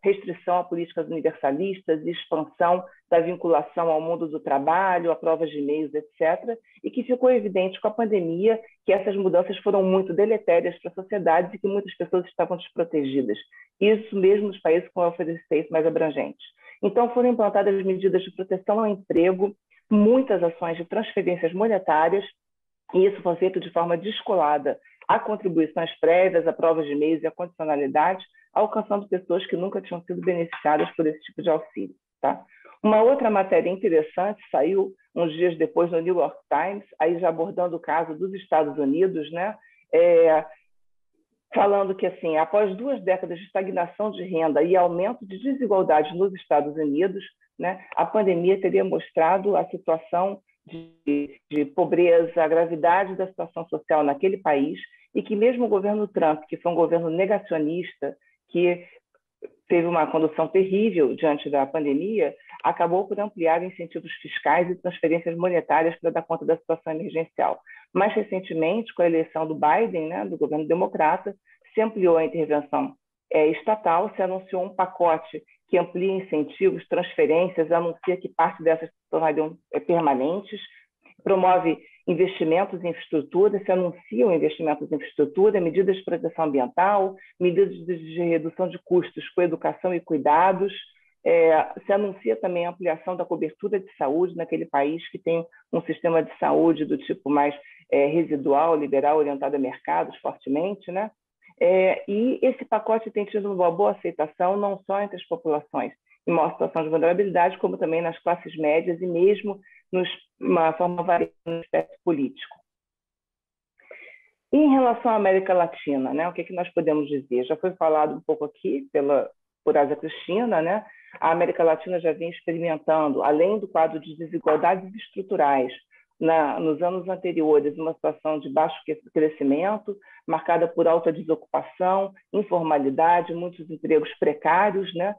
restrição a políticas universalistas, expansão da vinculação ao mundo do trabalho, a provas de e-mails, etc., e que ficou evidente com a pandemia que essas mudanças foram muito deletérias para a sociedade e que muitas pessoas estavam desprotegidas. Isso mesmo nos países com welfare state mais abrangentes. Então, foram implantadas medidas de proteção ao emprego, muitas ações de transferências monetárias, e isso foi feito de forma descolada a contribuições prévias, a provas de e-mails e a condicionalidade, alcançando pessoas que nunca tinham sido beneficiadas por esse tipo de auxílio. Tá? Uma outra matéria interessante saiu uns dias depois no New York Times, aí já abordando o caso dos Estados Unidos, né? falando que, assim, após 2 décadas de estagnação de renda e aumento de desigualdade nos Estados Unidos, né, a pandemia teria mostrado a situação de pobreza, a gravidade da situação social naquele país, e que mesmo o governo Trump, que foi um governo negacionista, que teve uma condução terrível diante da pandemia, acabou por ampliar incentivos fiscais e transferências monetárias para dar conta da situação emergencial. Mais recentemente, com a eleição do Biden, né, do governo democrata, se ampliou a intervenção estatal, se anunciou um pacote que amplia incentivos, transferências, anuncia que parte dessas se tornariam permanentes, promove investimentos em infraestrutura, se anunciam investimentos em infraestrutura, medidas de proteção ambiental, medidas de redução de custos com educação e cuidados, se anuncia também a ampliação da cobertura de saúde naquele país que tem um sistema de saúde do tipo mais residual, liberal, orientado a mercados fortemente, né? E esse pacote tem tido uma boa aceitação, não só entre as populações em uma situação de vulnerabilidade, como também nas classes médias e mesmo uma forma variada no espectro político. E em relação à América Latina, né, o que nós podemos dizer? Já foi falado um pouco aqui por Ásia Cristina, né? A América Latina já vem experimentando, além do quadro de desigualdades estruturais, nos anos anteriores, uma situação de baixo crescimento, marcada por alta desocupação, informalidade, muitos empregos precários, né?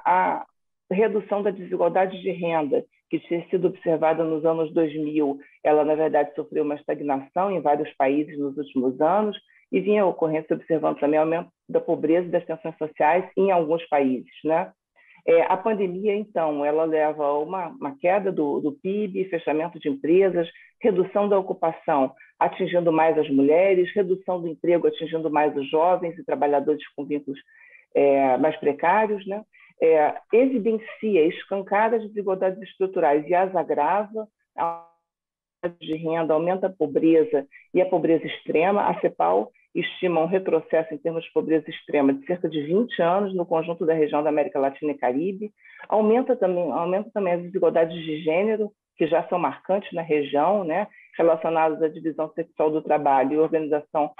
A redução da desigualdade de renda, que tinha sido observada nos anos 2000, ela, na verdade, sofreu uma estagnação em vários países nos últimos anos e vinha ocorrendo, observando também o aumento da pobreza e das tensões sociais em alguns países, né? A pandemia, então, ela leva a uma queda do PIB, fechamento de empresas, redução da ocupação, atingindo mais as mulheres, redução do emprego, atingindo mais os jovens e trabalhadores com vínculos mais precários, né? Evidencia, escancara as desigualdades estruturais e as agrava, a de renda aumenta a pobreza e a pobreza extrema. A CEPAL estima um retrocesso em termos de pobreza extrema de cerca de 20 anos no conjunto da região da América Latina e Caribe. Aumenta também as desigualdades de gênero, que já são marcantes na região, né, relacionadas à divisão sexual do trabalho e organização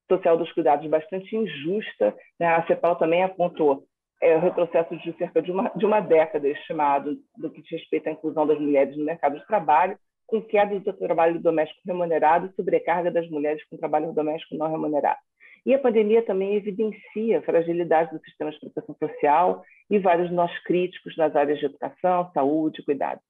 social dos cuidados bastante injusta, né? A CEPAL também apontou o retrocesso de cerca de uma década estimado do que diz respeito à inclusão das mulheres no mercado de trabalho, com queda do trabalho doméstico remunerado e sobrecarga das mulheres com trabalho doméstico não remunerado. E a pandemia também evidencia a fragilidade do sistema de proteção social e vários nós críticos nas áreas de educação, saúde e cuidado.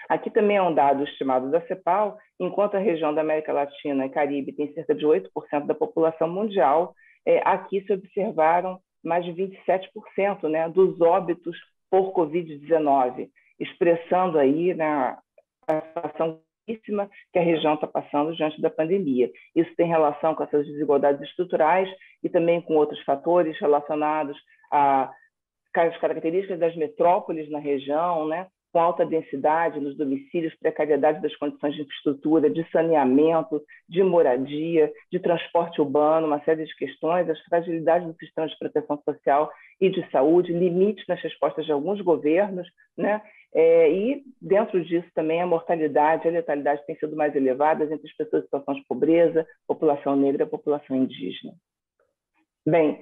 Aqui também é um dado estimado da CEPAL, enquanto a região da América Latina e Caribe tem cerca de 8% da população mundial, aqui se observaram mais de 27%, né, dos óbitos por Covid-19, expressando aí, né, a situação que a região está passando diante da pandemia. Isso tem relação com essas desigualdades estruturais e também com outros fatores relacionados às características das metrópoles na região, né, com alta densidade nos domicílios, precariedade das condições de infraestrutura, de saneamento, de moradia, de transporte urbano, uma série de questões, as fragilidades do sistema de proteção social e de saúde, limites nas respostas de alguns governos, né? E, dentro disso, também a mortalidade e a letalidade têm sido mais elevadas entre as pessoas em situação de pobreza, população negra e população indígena. Bem,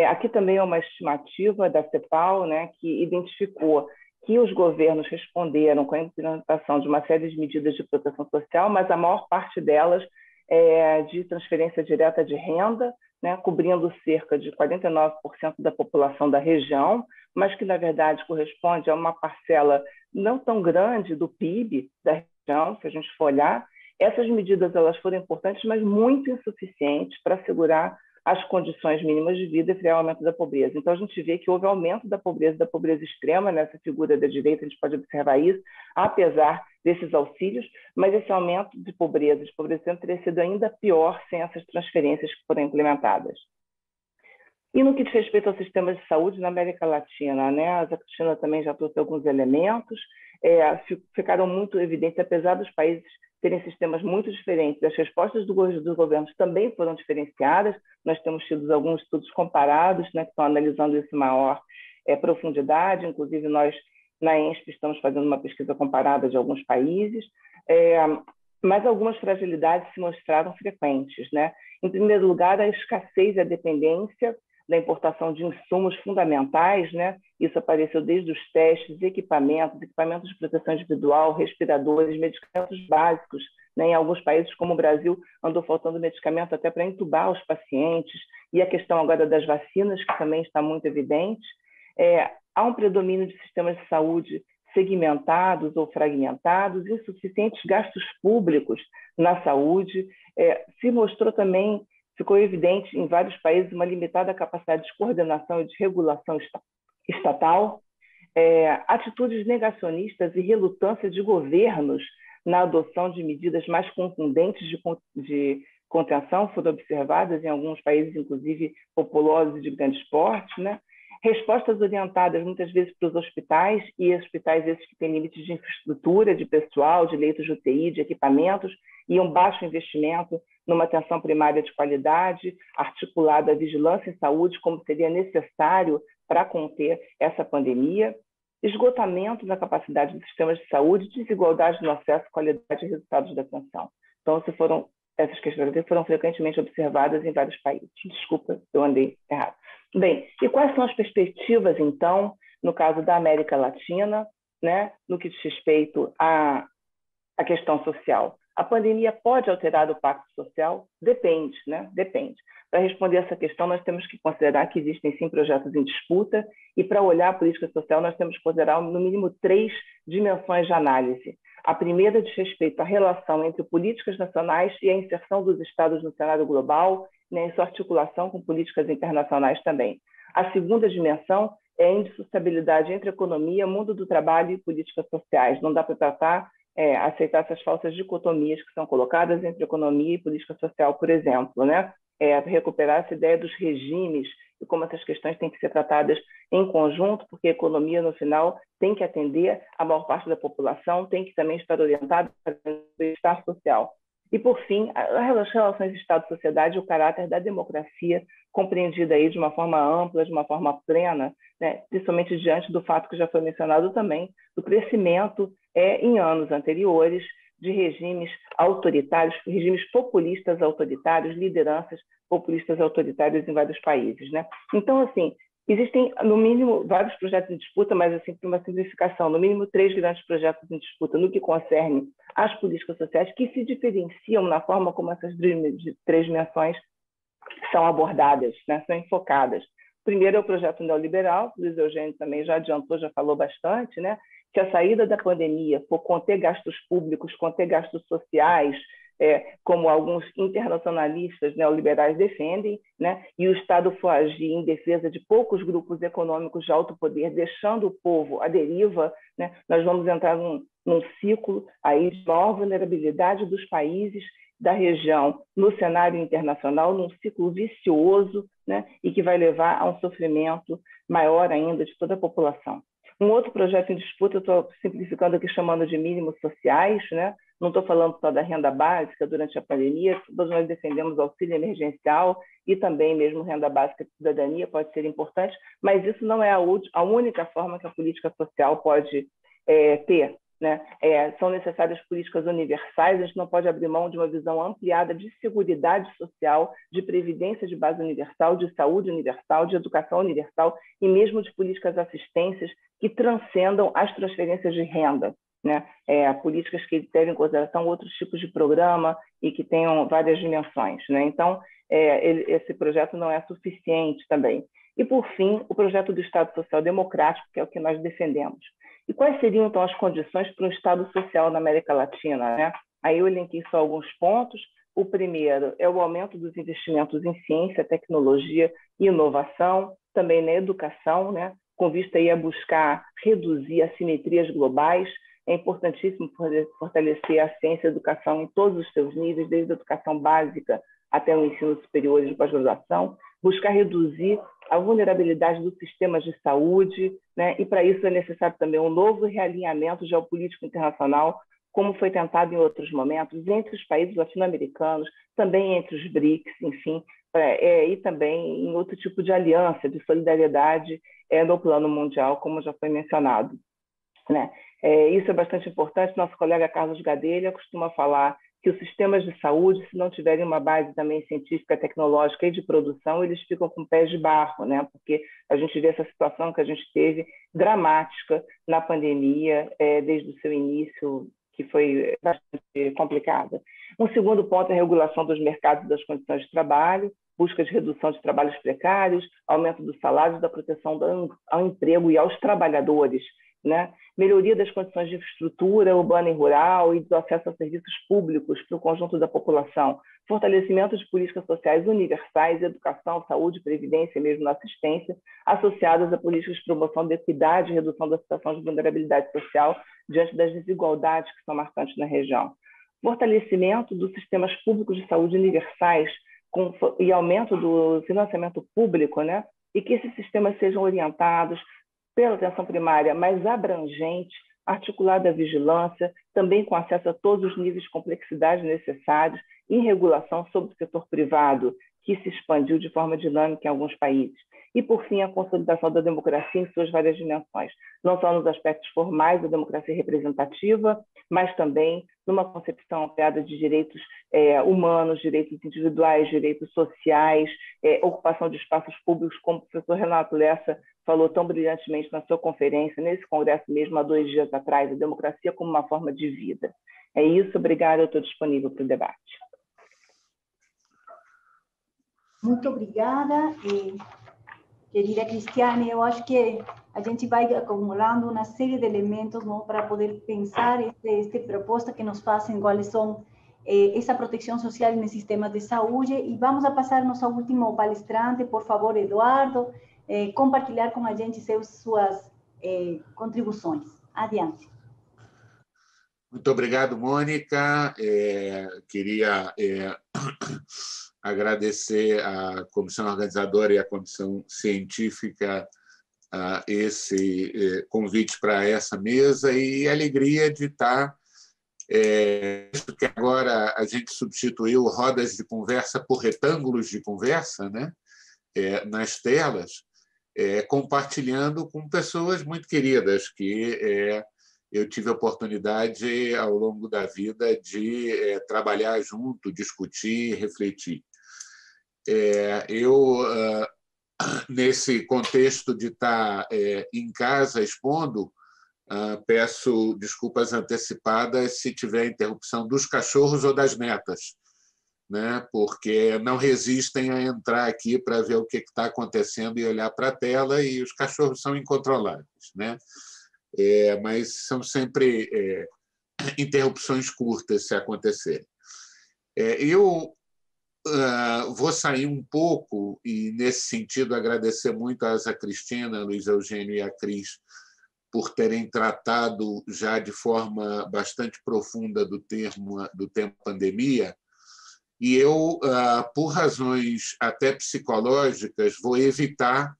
aqui também é uma estimativa da CEPAL, né, que identificou que os governos responderam com a implementação de uma série de medidas de proteção social, mas a maior parte delas é de transferência direta de renda, né, cobrindo cerca de 49% da população da região, mas que, na verdade, corresponde a uma parcela não tão grande do PIB da região, se a gente for olhar. Essas medidas elas foram importantes, mas muito insuficientes para assegurar as condições mínimas de vida e frear o aumento da pobreza. Então, a gente vê que houve aumento da pobreza extrema, nessa figura da direita, a gente pode observar isso, apesar desses auxílios, mas esse aumento de pobreza extrema teria sido ainda pior sem essas transferências que foram implementadas. E no que diz respeito ao sistema de saúde na América Latina, né, a Cristina também já trouxe alguns elementos, ficaram muito evidentes, apesar dos países terem sistemas muito diferentes, as respostas dos governos também foram diferenciadas. Nós temos tido alguns estudos comparados, né, que estão analisando isso em maior profundidade, inclusive nós, na ENSP, estamos fazendo uma pesquisa comparada de alguns países. mas algumas fragilidades se mostraram frequentes, né? Em primeiro lugar, a escassez e a dependência da importação de insumos fundamentais, né? Isso apareceu desde os testes, equipamentos de proteção individual, respiradores, medicamentos básicos, né? Em alguns países, como o Brasil, andou faltando medicamento até para entubar os pacientes, e a questão agora das vacinas, que também está muito evidente. Há um predomínio de sistemas de saúde segmentados ou fragmentados, insuficientes gastos públicos na saúde. Se mostrou também, ficou evidente em vários países, uma limitada capacidade de coordenação e de regulação estatal, atitudes negacionistas e relutância de governos na adoção de medidas mais contundentes de contenção foram observadas em alguns países, inclusive populosos e de grande porte, né? Respostas orientadas muitas vezes para os hospitais, e hospitais esses que têm limites de infraestrutura, de pessoal, de leitos de UTI, de equipamentos, e um baixo investimento numa atenção primária de qualidade, articulada à vigilância em saúde, como seria necessário para conter essa pandemia, esgotamento da capacidade dos sistemas de saúde, desigualdade no acesso, qualidade e resultados da atenção. Então, essas questões foram frequentemente observadas em vários países. Desculpa, eu andei errado. Bem, e quais são as perspectivas, então, no caso da América Latina, né, no que diz respeito à questão social? A pandemia pode alterar o pacto social? Depende, né? Depende. Para responder essa questão, nós temos que considerar que existem, sim, projetos em disputa, e para olhar a política social, nós temos que considerar, no mínimo, 3 dimensões de análise. A primeira diz respeito à relação entre políticas nacionais e a inserção dos Estados no cenário global, né, em sua articulação com políticas internacionais também. A segunda dimensão é a indissociabilidade entre economia, mundo do trabalho e políticas sociais. Não dá para aceitar essas falsas dicotomias que são colocadas entre economia e política social, por exemplo, né? Recuperar essa ideia dos regimes e como essas questões têm que ser tratadas em conjunto, porque a economia, no final, tem que atender a maior parte da população, tem que também estar orientada para o bem-estar social. E, por fim, as relações Estado-sociedade e o caráter da democracia, compreendida aí de uma forma ampla, de uma forma plena, né? Principalmente diante do fato que já foi mencionado também, do crescimento em anos anteriores de regimes autoritários, regimes populistas autoritários, lideranças populistas autoritárias em vários países, né? Então, assim, existem, no mínimo, vários projetos em disputa, mas, assim, por uma simplificação, no mínimo 3 grandes projetos em disputa no que concerne às políticas sociais, que se diferenciam na forma como essas 3 dimensões são abordadas, né? São enfocadas. O primeiro é o projeto neoliberal, o Luiz Eugênio também já adiantou, já falou bastante, né? Que a saída da pandemia for conter gastos públicos, conter gastos sociais, como alguns internacionalistas neoliberais defendem, né? E o Estado for agir em defesa de poucos grupos econômicos de alto poder, deixando o povo à deriva, né? Nós vamos entrar num ciclo aí de maior vulnerabilidade dos países da região no cenário internacional, num ciclo vicioso, né? E que vai levar a um sofrimento maior ainda de toda a população. Um outro projeto em disputa, eu estou simplificando aqui, chamando de mínimos sociais, né? Não estou falando só da renda básica durante a pandemia, todos nós defendemos auxílio emergencial e também mesmo renda básica de cidadania pode ser importante, mas isso não é a única forma que a política social pode ter, né? São necessárias políticas universais, a gente não pode abrir mão de uma visão ampliada de seguridade social, de previdência de base universal, de saúde universal, de educação universal e mesmo de políticas assistências que transcendam as transferências de renda, né? Políticas que levem em consideração outros tipos de programa e que tenham várias dimensões, né? Então, esse projeto não é suficiente também. E, por fim, o projeto do Estado Social Democrático, que é o que nós defendemos. E quais seriam, então, as condições para um Estado social na América Latina, né? Aí eu elenquei só alguns pontos. O primeiro é o aumento dos investimentos em ciência, tecnologia e inovação, também na educação, né? Com vista aí a buscar reduzir assimetrias globais. É importantíssimo fortalecer a ciência e a educação em todos os seus níveis, desde a educação básica até o ensino superior e de pós-graduação, buscar reduzir a vulnerabilidade dos sistemas de saúde, né? E para isso é necessário também um novo realinhamento geopolítico internacional, como foi tentado em outros momentos, entre os países latino-americanos, também entre os BRICS, enfim, e também em outro tipo de aliança, de solidariedade no plano mundial, como já foi mencionado, né? Isso é bastante importante. Nosso colega Carlos Gadelha costuma falar que os sistemas de saúde, se não tiverem uma base também científica, tecnológica e de produção, eles ficam com pés de barro, né? Porque a gente vê essa situação que a gente teve dramática na pandemia, desde o seu início, que foi bastante complicada. Um segundo ponto é a regulação dos mercados e das condições de trabalho, busca de redução de trabalhos precários, aumento dos salários, da proteção ao emprego e aos trabalhadores, né? Melhoria das condições de infraestrutura urbana e rural e do acesso a serviços públicos para o conjunto da população, fortalecimento de políticas sociais universais, educação, saúde, previdência e mesmo assistência, associadas a políticas de promoção da equidade e redução da situação de vulnerabilidade social diante das desigualdades que são marcantes na região. Fortalecimento dos sistemas públicos de saúde universais e aumento do financiamento público, né? E que esses sistemas sejam orientados pela atenção primária mais abrangente, articulada à vigilância, também com acesso a todos os níveis de complexidade necessários e regulação sobre o setor privado, que se expandiu de forma dinâmica em alguns países. E, por fim, a consolidação da democracia em suas várias dimensões, não só nos aspectos formais da democracia representativa, mas também numa concepção ampliada de direitos humanos, direitos individuais, direitos sociais, ocupação de espaços públicos, como o professor Renato Lessa falou tão brilhantemente na sua conferência, nesse congresso mesmo, há 2 dias atrás, a democracia como uma forma de vida. É isso, obrigada, eu estou disponível para o debate. Muito obrigada, querida Cristiane. Eu acho que a gente vai acumulando uma série de elementos, não, para poder pensar esta proposta que nos fazem, quais são essa proteção social no sistema de saúde. E vamos a passar ao último palestrante, por favor, Eduardo, compartilhar com a gente suas contribuições. Adiante. Muito obrigado, Mônica. Queria agradecer à comissão organizadora e à comissão científica esse convite para essa mesa e a alegria de estar, que agora a gente substituiu rodas de conversa por retângulos de conversa, né, nas telas, compartilhando com pessoas muito queridas que eu tive a oportunidade, ao longo da vida, de trabalhar junto, discutir, refletir. Nesse contexto de estar em casa expondo, peço desculpas antecipadas se tiver interrupção dos cachorros ou das netas, né? Porque não resistem a entrar aqui para ver o que está acontecendo e olhar para a tela, e os cachorros são incontroláveis, né? Mas são sempre interrupções curtas se acontecerem. Eu vou sair um pouco e, nesse sentido, agradecer muito a Asa Cristina, Luiz Eugênio e a Cris por terem tratado já de forma bastante profunda do tema pandemia. E eu, por razões até psicológicas, vou evitar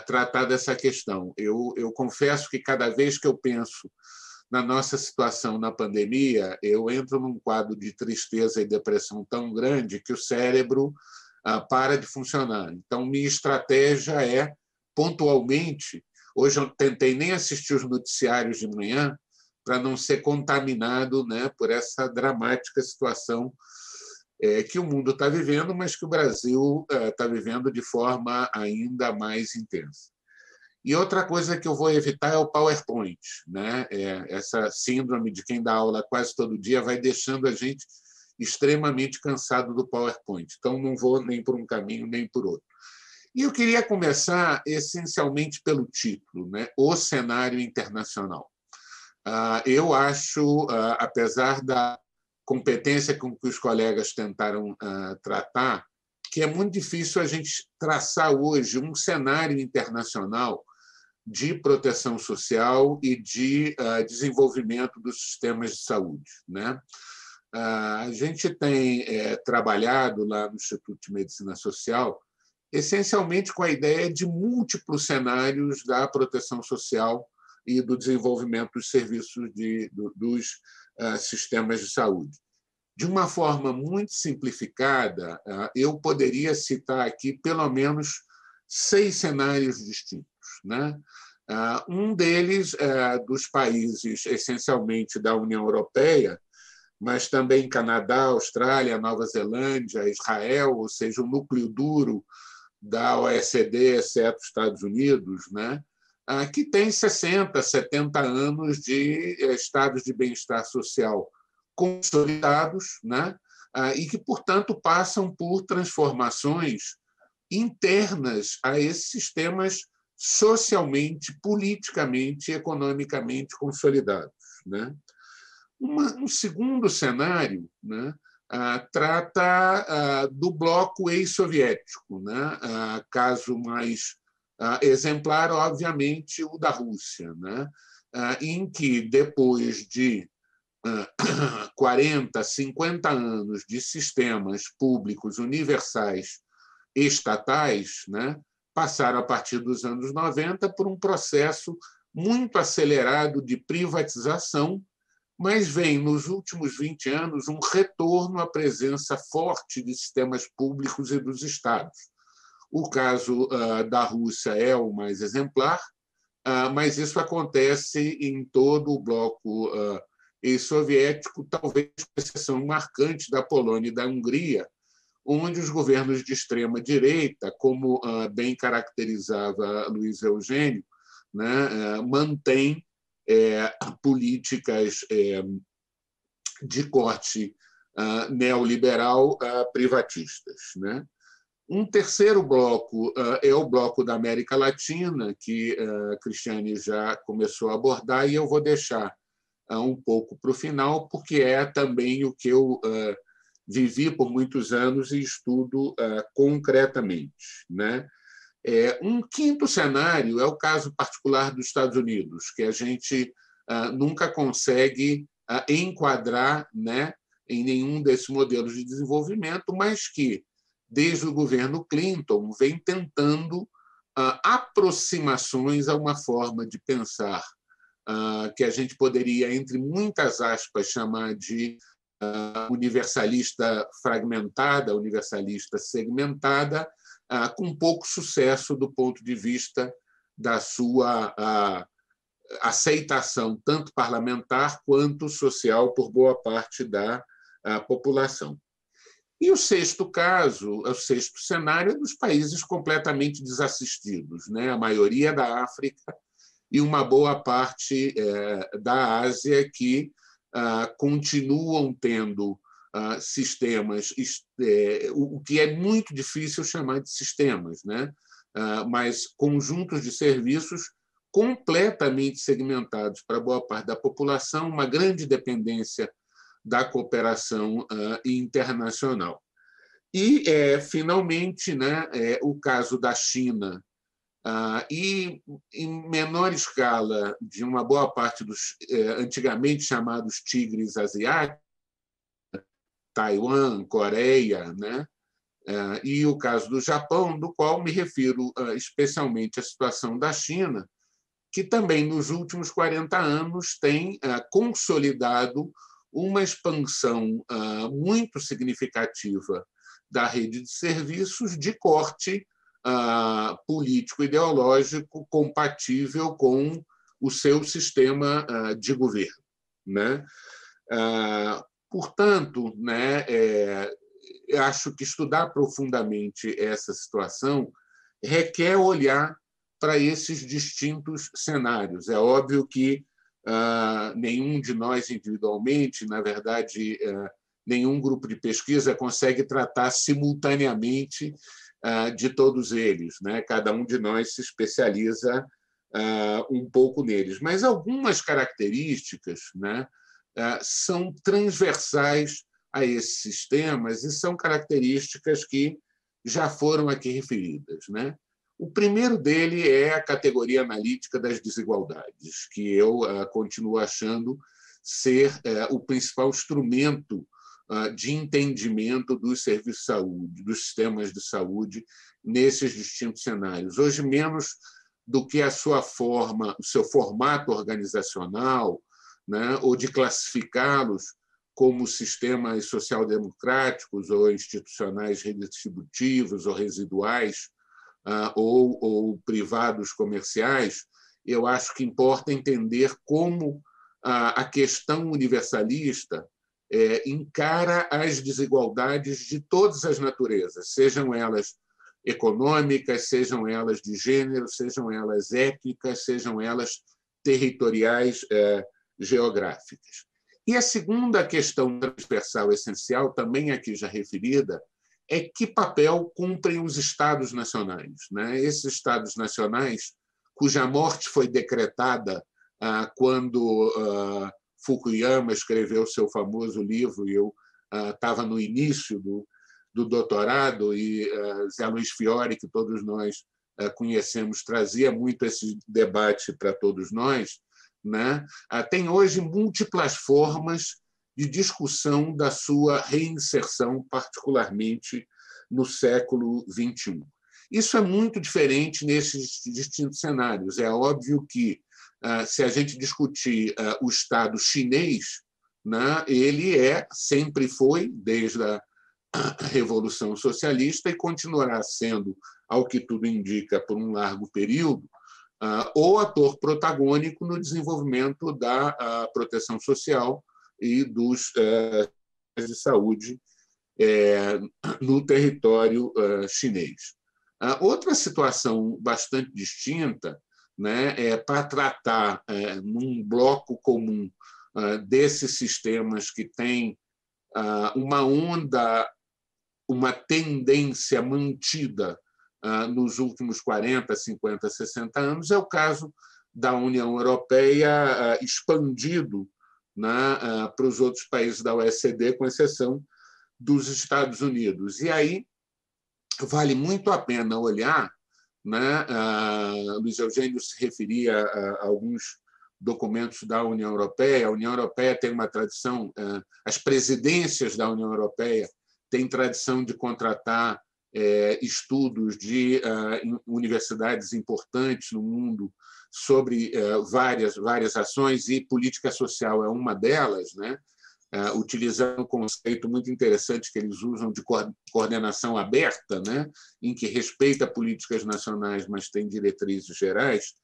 tratar dessa questão. Eu confesso que cada vez que eu penso na nossa situação na pandemia, eu entro num quadro de tristeza e depressão tão grande que o cérebro para de funcionar. Então, minha estratégia é, pontualmente, hoje eu tentei nem assistir os noticiários de manhã para não ser contaminado, né, por essa dramática situação que o mundo está vivendo, mas que o Brasil está vivendo de forma ainda mais intensa. E outra coisa que eu vou evitar é o PowerPoint, né? Essa síndrome de quem dá aula quase todo dia vai deixando a gente extremamente cansado do PowerPoint. Então, não vou nem por um caminho, nem por outro. E eu queria começar essencialmente pelo título, né? O cenário internacional. Eu acho, apesar da competência com que os colegas tentaram tratar, que é muito difícil a gente traçar hoje um cenário internacional de proteção social e de desenvolvimento dos sistemas de saúde, né? A gente tem trabalhado lá no Instituto de Medicina Social essencialmente com a ideia de múltiplos cenários da proteção social e do desenvolvimento dos serviços dos sistemas de saúde. De uma forma muito simplificada, eu poderia citar aqui pelo menos 6 cenários distintos, né? Um deles dos países, essencialmente da União Europeia, mas também Canadá, Austrália, Nova Zelândia, Israel, ou seja, o núcleo duro da OECD, exceto os Estados Unidos, né? Que tem 60, 70 anos de estados de bem-estar social consolidados, né? E que, portanto, passam por transformações internas a esses sistemas socialmente, politicamente e economicamente consolidados, né? Um segundo cenário, né, trata do bloco ex-soviético, né? Caso mais exemplar, obviamente, o da Rússia, né? Em que, depois de 40, 50 anos de sistemas públicos universais estatais, né, passaram, a partir dos anos 90, por um processo muito acelerado de privatização, mas vem, nos últimos 20 anos, um retorno à presença forte de sistemas públicos e dos Estados. O caso da Rússia é o mais exemplar, mas isso acontece em todo o bloco ex-soviético, talvez com exceção marcante da Polônia e da Hungria, onde os governos de extrema-direita, como bem caracterizava Luiz Eugênio, né, mantêm políticas de corte neoliberal privatistas, né? Um terceiro bloco é o bloco da América Latina, que a Cristiane já começou a abordar, e eu vou deixar um pouco para o final, porque é também o que eu vivi por muitos anos e estudo concretamente, né? Um quinto cenário é o caso particular dos Estados Unidos, que a gente nunca consegue enquadrar, né, em nenhum desses modelos de desenvolvimento, mas que, desde o governo Clinton, vem tentando aproximações a uma forma de pensar que a gente poderia, entre muitas aspas, chamar de universalista fragmentada, universalista segmentada, com pouco sucesso do ponto de vista da sua aceitação, tanto parlamentar quanto social, por boa parte da população. E o sexto caso, o sexto cenário, é dos países completamente desassistidos, né? A maioria da África e uma boa parte da Ásia, que continuam tendo sistemas, o que é muito difícil chamar de sistemas, né? Mas conjuntos de serviços completamente segmentados para boa parte da população, uma grande dependência da cooperação internacional. E, finalmente, né, o caso da China, e, em menor escala, de uma boa parte dos antigamente chamados tigres asiáticos, Taiwan, Coreia, né? E o caso do Japão, do qual me refiro especialmente à situação da China, que também, nos últimos 40 anos, tem consolidado uma expansão muito significativa da rede de serviços de corte político-ideológico compatível com o seu sistema de governo, né? Portanto, né, eu acho que estudar profundamente essa situação requer olhar para esses distintos cenários. É óbvio que nenhum de nós individualmente, na verdade, nenhum grupo de pesquisa consegue tratar simultaneamente de todos eles, né? Cada um de nós se especializa um pouco neles. Mas algumas características, né, são transversais a esses sistemas e são características que já foram aqui referidas, né? O primeiro dele é a categoria analítica das desigualdades, que eu continuo achando ser o principal instrumento de entendimento dos serviços de saúde, dos sistemas de saúde nesses distintos cenários. Hoje, menos do que a sua forma, o seu formato organizacional, né, ou de classificá-los como sistemas social-democráticos ou institucionais redistributivos ou residuais, ou privados comerciais, eu acho que importa entender como a questão universalista encara as desigualdades de todas as naturezas, sejam elas econômicas, sejam elas de gênero, sejam elas étnicas, sejam elas territoriais, geográficas. E a segunda questão transversal essencial, também aqui já referida, é que papel cumprem os Estados nacionais, né? Esses Estados nacionais, cuja morte foi decretada quando Fukuyama escreveu seu famoso livro, e eu estava no início do doutorado, e Zé Luiz Fiore, que todos nós conhecemos, trazia muito esse debate para todos nós, né? Tem hoje múltiplas formas de discussão da sua reinserção, particularmente no século XXI. Isso é muito diferente nesses distintos cenários. É óbvio que, se a gente discutir o Estado chinês, né, ele sempre foi, desde a Revolução Socialista, e continuará sendo, ao que tudo indica, por um largo período, o ator protagônico no desenvolvimento da proteção social e dos de saúde no território chinês. Outra situação bastante distinta, né, é para tratar num bloco comum desses sistemas que têm uma tendência mantida nos últimos 40, 50, 60 anos, é o caso da União Europeia expandido, né, para os outros países da OECD, com exceção dos Estados Unidos. E aí vale muito a pena olhar, né, Luiz Eugênio se referia a alguns documentos da União Europeia. A União Europeia tem uma tradição, as presidências da União Europeia têm tradição de contratar estudos de universidades importantes no mundo sobre várias ações, e política social é uma delas, né? Utilizando um conceito muito interessante que eles usam de coordenação aberta, né? Em que respeita políticas nacionais, mas tem diretrizes gerais,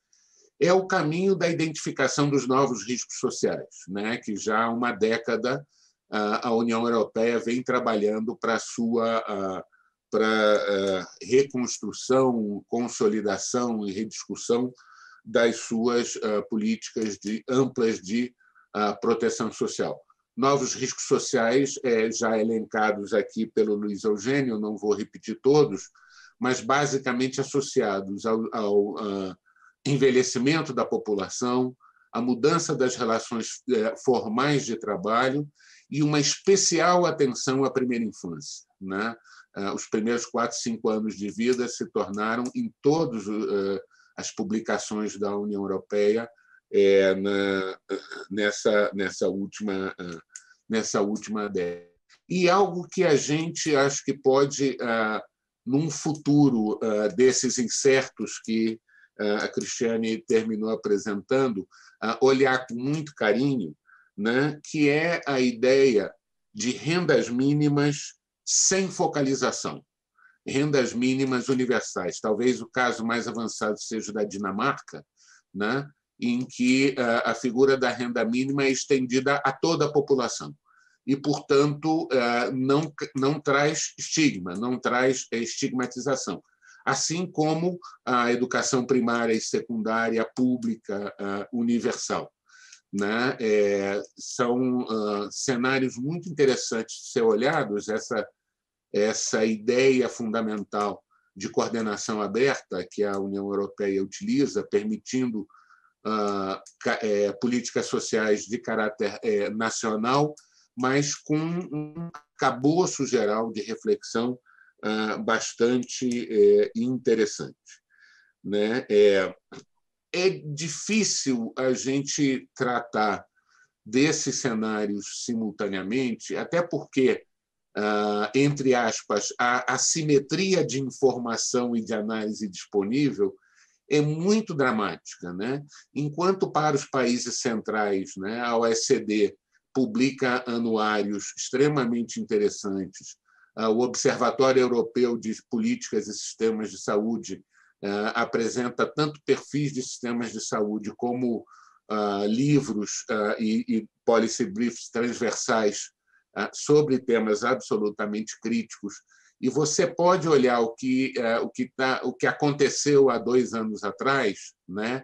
é o caminho da identificação dos novos riscos sociais, né? Que já há uma década a União Europeia vem trabalhando para reconstrução, consolidação e rediscussão das suas políticas amplas de proteção social. Novos riscos sociais, já elencados aqui pelo Luiz Eugênio, não vou repetir todos, mas basicamente associados ao envelhecimento da população, a mudança das relações formais de trabalho e uma especial atenção à primeira infância, né? Os primeiros 4, 5 anos de vida se tornaram, em todas as publicações da União Europeia, nessa última década. E algo que a gente acho que pode, num futuro desses incertos que a Cristiane terminou apresentando, olhar com muito carinho, né, que é a ideia de rendas mínimas sem focalização, rendas mínimas universais. Talvez o caso mais avançado seja o da Dinamarca, né, em que a figura da renda mínima é estendida a toda a população e, portanto, não traz estigma, não traz estigmatização. Assim como a educação primária e secundária pública universal, né? São cenários muito interessantes de ser olhados, essa ideia fundamental de coordenação aberta que a União Europeia utiliza, permitindo políticas sociais de caráter nacional, mas com um arcabouço geral de reflexão bastante interessante, né? É difícil a gente tratar desses cenários simultaneamente, até porque, entre aspas, a assimetria de informação e de análise disponível é muito dramática, né? Enquanto para os países centrais, né, a OECD publica anuários extremamente interessantes, o Observatório Europeu de Políticas e Sistemas de Saúde apresenta tanto perfis de sistemas de saúde como livros e policy briefs transversais sobre temas absolutamente críticos, e você pode olhar o que aconteceu há 2 anos atrás, né?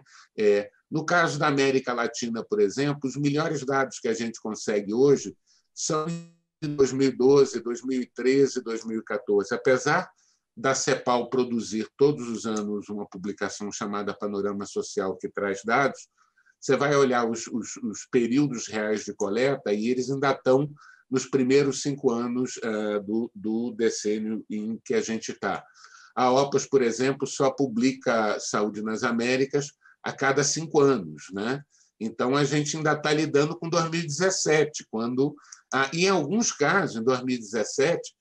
No caso da América Latina, por exemplo, os melhores dados que a gente consegue hoje são de 2012, 2013, 2014. Apesar da CEPAL produzir todos os anos uma publicação chamada Panorama Social, que traz dados, você vai olhar os períodos reais de coleta e eles ainda estão nos primeiros 5 anos do decênio em que a gente está. A OPAS, por exemplo, só publica Saúde nas Américas a cada 5 anos, né? Então, a gente ainda está lidando com 2017, quando, em alguns casos, em 2017,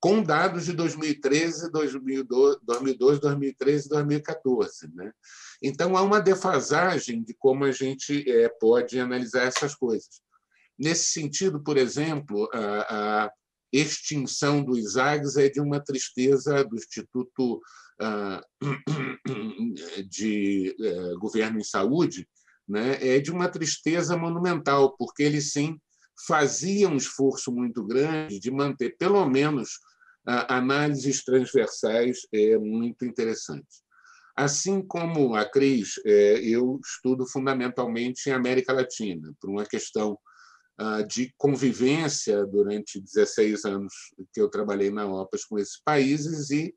com dados de 2013, 2012, 2013 e 2014. Né? Então, há uma defasagem de como a gente pode analisar essas coisas. Nesse sentido, por exemplo, a extinção do ISAGS é de uma tristeza do Instituto de Governo em Saúde, né? É de uma tristeza monumental, porque eles, sim, faziam um esforço muito grande de manter, pelo menos, análises transversais muito interessantes. Assim como a Cris, eu estudo fundamentalmente em América Latina, por uma questão de convivência durante 16 anos que eu trabalhei na OPAS com esses países e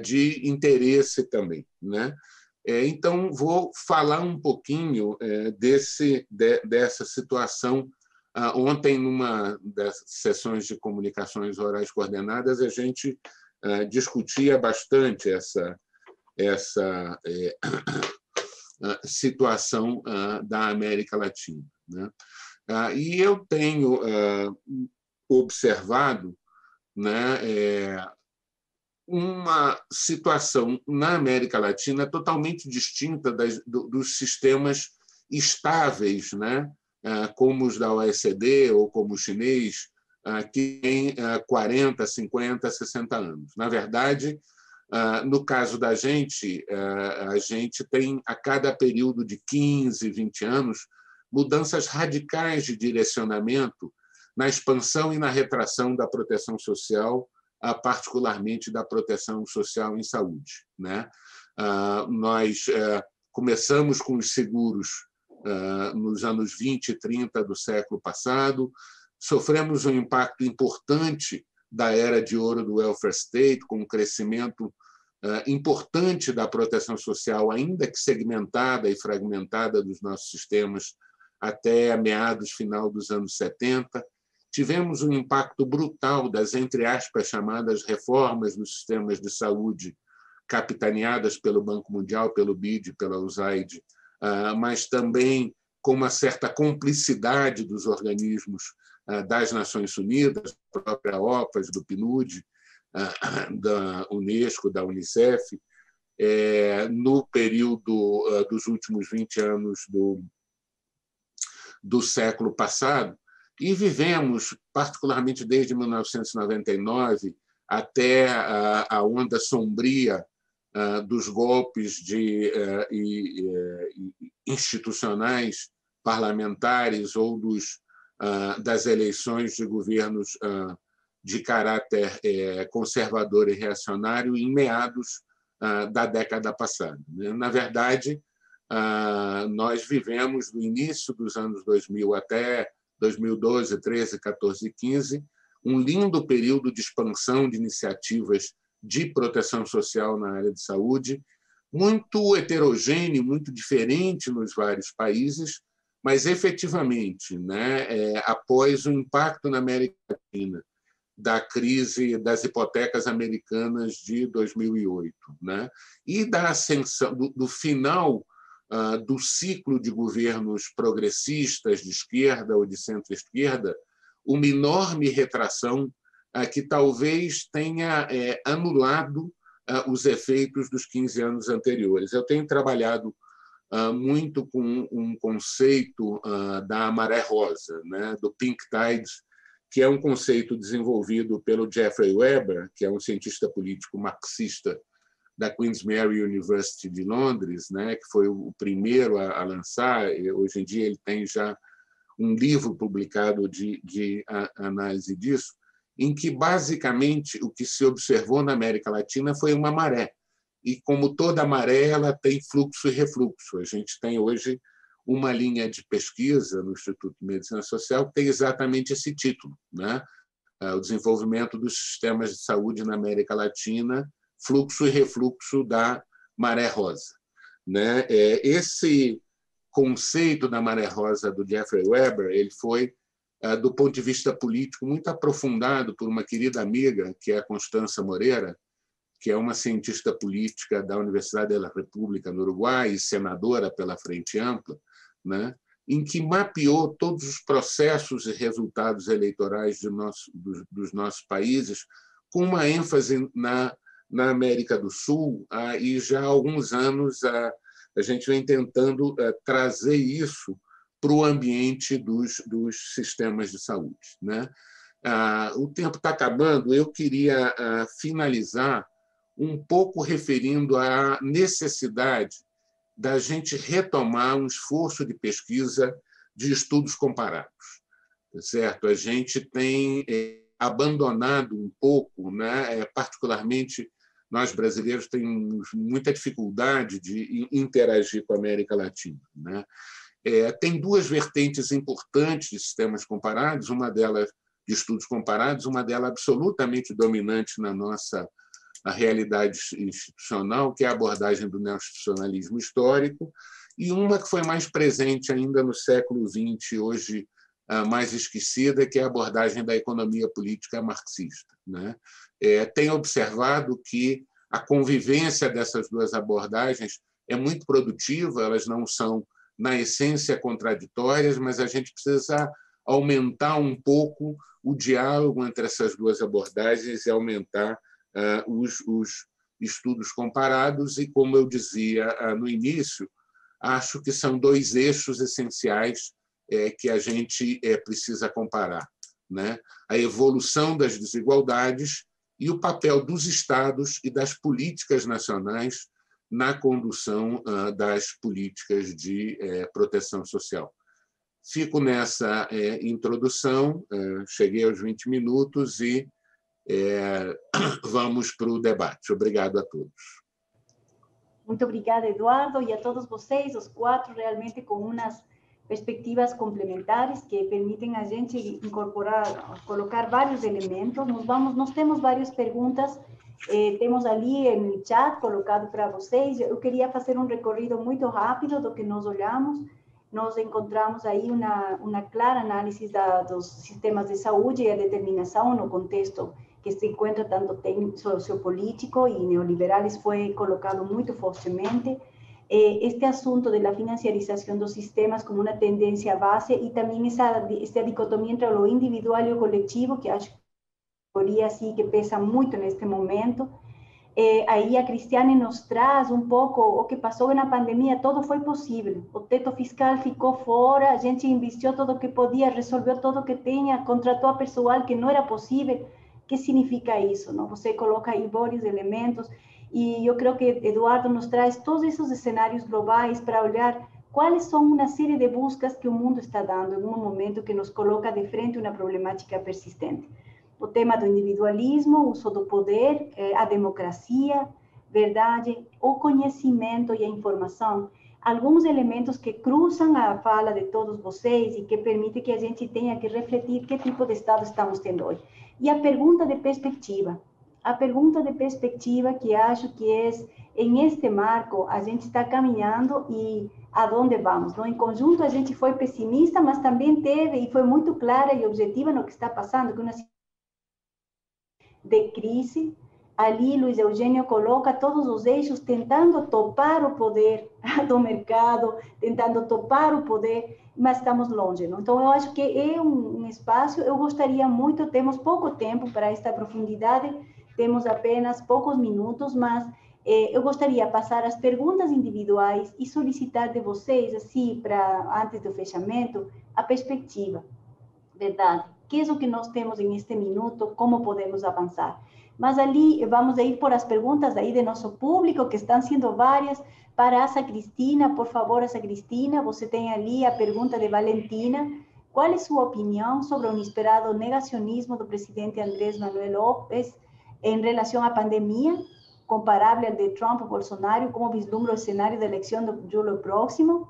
de interesse também, né? Então, vou falar um pouquinho dessa situação. Ontem, numa das sessões de comunicações orais coordenadas, a gente discutia bastante essa situação da América Latina, né? E eu tenho observado, né, uma situação na América Latina totalmente distinta dos sistemas estáveis, né, como os da OECD ou como o chinês, que têm 40, 50, 60 anos. Na verdade, no caso da gente, a gente tem, a cada período de 15, 20 anos, mudanças radicais de direcionamento na expansão e na retração da proteção social, particularmente da proteção social em saúde, né? Nós começamos com os seguros nos anos 20 e 30 do século passado, sofremos um impacto importante da era de ouro do welfare state, com um crescimento importante da proteção social, ainda que segmentada e fragmentada dos nossos sistemas, até meados final dos anos 70. Tivemos um impacto brutal das, entre aspas, chamadas reformas dos sistemas de saúde, capitaneadas pelo Banco Mundial, pelo BID, pela USAID, mas também com uma certa cumplicidade dos organismos das Nações Unidas, da própria OPAS, do PNUD, da Unesco, da Unicef, no período dos últimos 20 anos do século passado, e vivemos, particularmente desde 1999 até a onda sombria dos golpes institucionais, parlamentares ou das eleições de governos de caráter conservador e reacionário em meados da década passada. Na verdade, nós vivemos, do início dos anos 2000 até 2012, 13, 14 e 15, um lindo período de expansão de iniciativas de proteção social na área de saúde, muito heterogêneo, muito diferente nos vários países, mas, efetivamente, né, após o impacto na América Latina da crise das hipotecas americanas de 2008, né, e da ascensão, do final do ciclo de governos progressistas de esquerda ou de centro-esquerda, uma enorme retração que talvez tenha anulado os efeitos dos 15 anos anteriores. Eu tenho trabalhado muito com um conceito da maré rosa, né, do pink tides, que é um conceito desenvolvido pelo Jeffrey Weber, que é um cientista político marxista da Queen's Mary University de Londres, né, que foi o primeiro a lançar. Hoje em dia ele tem já um livro publicado de análise disso, em que, basicamente, o que se observou na América Latina foi uma maré. E, como toda maré, ela tem fluxo e refluxo. A gente tem hoje uma linha de pesquisa no Instituto de Medicina Social que tem exatamente esse título, né? O desenvolvimento dos sistemas de saúde na América Latina, fluxo e refluxo da maré rosa, né? Esse conceito da maré rosa do Jeffrey Weber, ele foi, do ponto de vista político, muito aprofundado por uma querida amiga, que é a Constança Moreira, que é uma cientista política da Universidade da República no Uruguai e senadora pela Frente Ampla, né? Em que mapeou todos os processos e resultados eleitorais dos nossos países, com uma ênfase na América do Sul, e já há alguns anos a gente vem tentando trazer isso para o ambiente dos sistemas de saúde, né? O tempo está acabando, eu queria finalizar um pouco referindo à necessidade da gente retomar um esforço de pesquisa de estudos comparados, certo? A gente tem abandonado um pouco, né? Particularmente nós brasileiros temos muita dificuldade de interagir com a América Latina, né? Tem duas vertentes importantes de sistemas comparados, uma delas de estudos comparados, uma delas absolutamente dominante na nossa realidade institucional, que é a abordagem do neoinstitucionalismo histórico, e uma que foi mais presente ainda no século XX, hoje mais esquecida, que é a abordagem da economia política marxista, né? Tenho observado que a convivência dessas duas abordagens é muito produtiva, elas não são, na essência, contraditórias, mas a gente precisa aumentar um pouco o diálogo entre essas duas abordagens e aumentar os estudos comparados, e, como eu dizia no início, acho que são dois eixos essenciais que a gente precisa comparar, né? A evolução das desigualdades e o papel dos Estados e das políticas nacionais na condução das políticas de proteção social. Fico nessa introdução, cheguei aos 20 minutos e vamos para o debate. Obrigado a todos. Muito obrigada, Eduardo, e a todos vocês, os quatro, realmente com umas perspectivas complementares que permitem a gente incorporar, colocar vários elementos. Nós temos várias perguntas, temos ali no chat colocado para vocês. Eu queria fazer um recorrido muito rápido do que nós olhamos. Nós encontramos aí uma clara análise dos sistemas de saúde e a determinação no contexto que se encontra tanto sociopolítico e neoliberales foi colocado muito fortemente. Este assunto da financiarização dos sistemas como uma tendência base e também essa dicotomia entre o individual e o coletivo, que acho que assim, que pesa muito neste momento. Aí a Cristiane nos traz um pouco o que passou na pandemia. Todo foi possível, o teto fiscal ficou fora, a gente investiu tudo o que podia, resolveu tudo o que tinha, contratou a pessoal que não era possível. O que significa isso? Não? Você coloca aí vários elementos, e eu creio que Eduardo nos traz todos esses cenários globais para olhar quais são uma série de buscas que o mundo está dando em um momento que nos coloca de frente a uma problemática persistente. O tema do individualismo, o uso do poder, a democracia, verdade, o conhecimento e a informação, alguns elementos que cruzam a fala de todos vocês e que permitem que a gente tenha que refletir que tipo de Estado estamos tendo hoje. E a pergunta de perspectiva que acho que é, em este marco, a gente está caminhando e aonde vamos. Não? Em conjunto, a gente foi pessimista, mas também teve e foi muito clara e objetiva no que está passando, que uma de crise. Ali, Luiz Eugênio coloca todos os eixos tentando topar o poder do mercado, tentando topar o poder, mas estamos longe. Não? Então, eu acho que é um espaço, eu gostaria muito, temos pouco tempo para esta profundidade, temos apenas poucos minutos, mas eu gostaria de passar as perguntas individuais e solicitar de vocês, assim, antes do fechamento, a perspectiva, verdade? O que é o que nós temos neste minuto, como podemos avançar? Mas ali vamos a ir por as perguntas aí de nosso público, que estão sendo várias. Para essa Cristina, por favor, essa Cristina, você tem ali a pergunta de Valentina. qual é sua opinião sobre o inesperado negacionismo do presidente Andrés Manuel López em relação à pandemia, comparável ao de Trump e Bolsonaro, como vislumbra o cenário da eleição de julho próximo?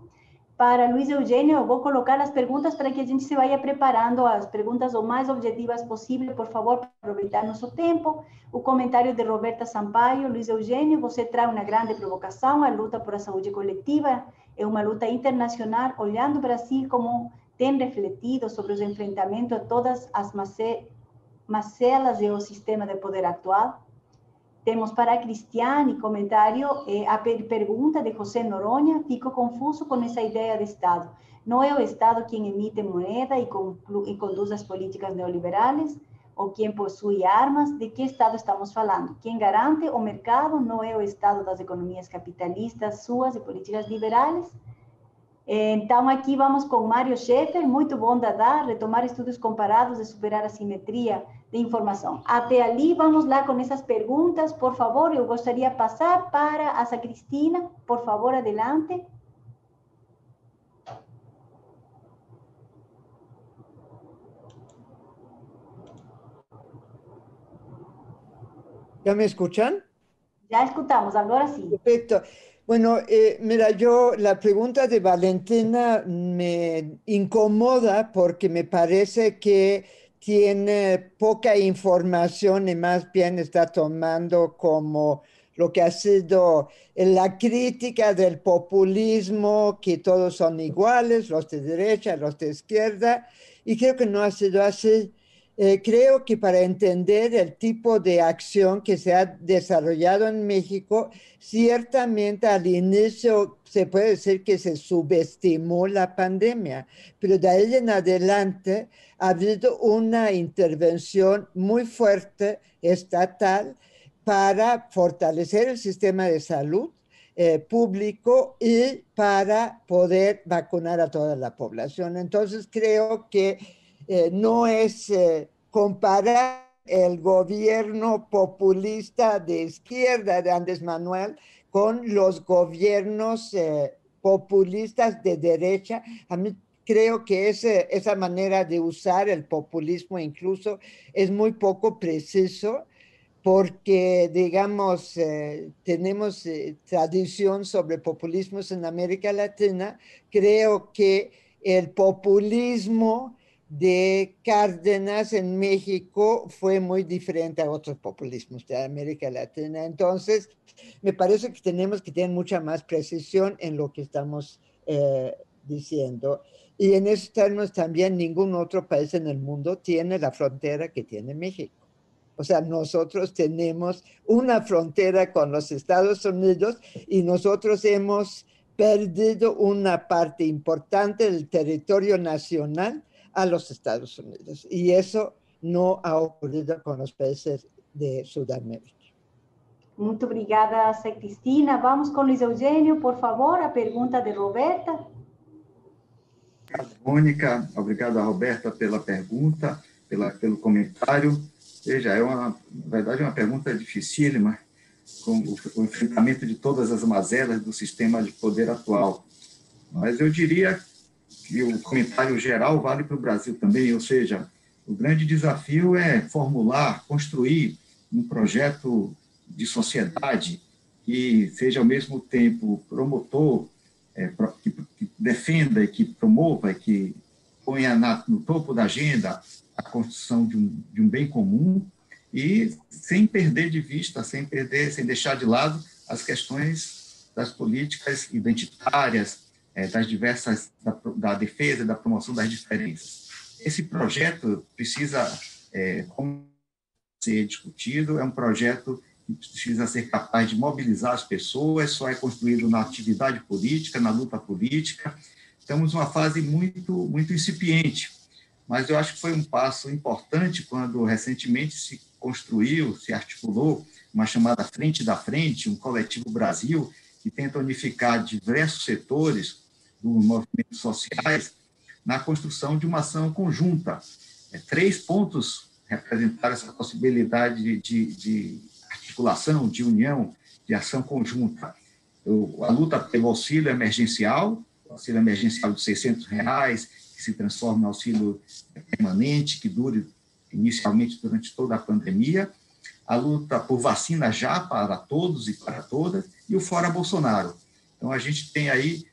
Para Luiz Eugênio, eu vou colocar as perguntas para que a gente se vaya preparando as perguntas o mais objetivas possível, por favor, para aproveitar nosso tempo. O comentário de Roberta Sampaio: Luiz Eugênio, você traz uma grande provocação, a luta por a saúde coletiva é uma luta internacional, olhando o Brasil como tem refletido sobre os enfrentamentos a todas as mazelas do sistema de poder atual. Temos para a Cristiane comentário, a pergunta de José Noronha: fico confuso com essa ideia de Estado. Não é o Estado quem emite moeda e conduz as políticas neoliberais, ou quem possui armas? De que Estado estamos falando? Quem garante o mercado não é o Estado das economias capitalistas, suas e políticas liberais? Então, aqui vamos com Mário Schaeffer. Muito bom, Dada, retomar estudos comparados e superar a simetria de informação. Até ali, vamos lá com essas perguntas, por favor. Eu gostaria de passar para a Cristina. Por favor, adelante. ¿Ya me escuchan? Ya escuchamos, ahora sí. Perfecto. Bueno, mira, la pregunta de Valentina me incomoda porque me parece que tiene poca información y más bien está tomando como lo que ha sido la crítica del populismo, que todos son iguales, los de derecha, los de izquierda, y creo que no ha sido así. Creo que para entender el tipo de acción que se ha desarrollado en México, ciertamente al inicio se puede decir que se subestimó la pandemia, pero de ahí en adelante ha habido una intervención muy fuerte estatal para fortalecer el sistema de salud público y para poder vacunar a toda la población. Entonces creo que no es comparar el gobierno populista de izquierda de Andrés Manuel con los gobiernos populistas de derecha. A mí creo que esa manera de usar el populismo incluso es muy poco preciso, porque, digamos, tenemos tradición sobre populismos en América Latina. Creo que el populismo de Cárdenas en México fue muy diferente a otros populismos de América Latina. Entonces, me parece que tenemos que tener mucha más precisión en lo que estamos diciendo. Y en esos términos también ningún otro país en el mundo tiene la frontera que tiene México. O sea, nosotros tenemos una frontera con los Estados Unidos y nosotros hemos perdido una parte importante del territorio nacional a los Estados Unidos. Y eso no ha ocurrido con los países de Sudamérica. Muito obrigada, Cristina. Vamos com Luiz Eugênio, por favor, a pergunta de Roberta. Obrigado, Mônica. Obrigado a Roberta pela pergunta, pelo comentário. Veja, na verdade, é uma pergunta dificílima, com o enfrentamento de todas as mazelas do sistema de poder atual. Mas eu diria que o comentário geral vale para o Brasil também, ou seja, o grande desafio é formular, construir um projeto de sociedade que seja, ao mesmo tempo, promotor, que defenda e que promova e que ponha no topo da agenda a construção de um bem comum e sem perder de vista, sem deixar de lado as questões das políticas identitárias, da defesa e da promoção das diferenças. Esse projeto precisa ser discutido, é um projeto que precisa ser capaz de mobilizar as pessoas, só é construído na atividade política, na luta política. Estamos numa fase muito, muito incipiente, mas eu acho que foi um passo importante quando recentemente se construiu, se articulou uma chamada Frente da Frente, um coletivo Brasil, que tenta unificar diversos setores dos movimentos sociais na construção de uma ação conjunta. 3 pontos representaram essa possibilidade de articulação, de união, de ação conjunta. A luta pelo auxílio emergencial de R$ 600, que se transforme em auxílio permanente, que dure inicialmente durante toda a pandemia, a luta por vacina já para todos e para todas, e o Fora Bolsonaro. Então, a gente tem aí,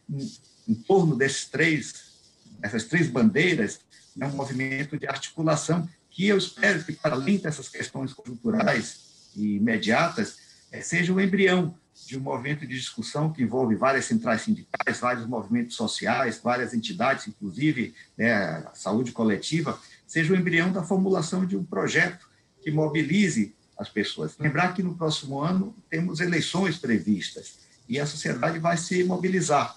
em torno dessas três bandeiras, um movimento de articulação que eu espero que, para além dessas questões conjunturais e imediatas, seja o embrião de um movimento de discussão que envolve várias centrais sindicais, vários movimentos sociais, várias entidades, inclusive a saúde coletiva, seja o embrião da formulação de um projeto que mobilize as pessoas. Lembrar que no próximo ano temos eleições previstas e a sociedade vai se mobilizar.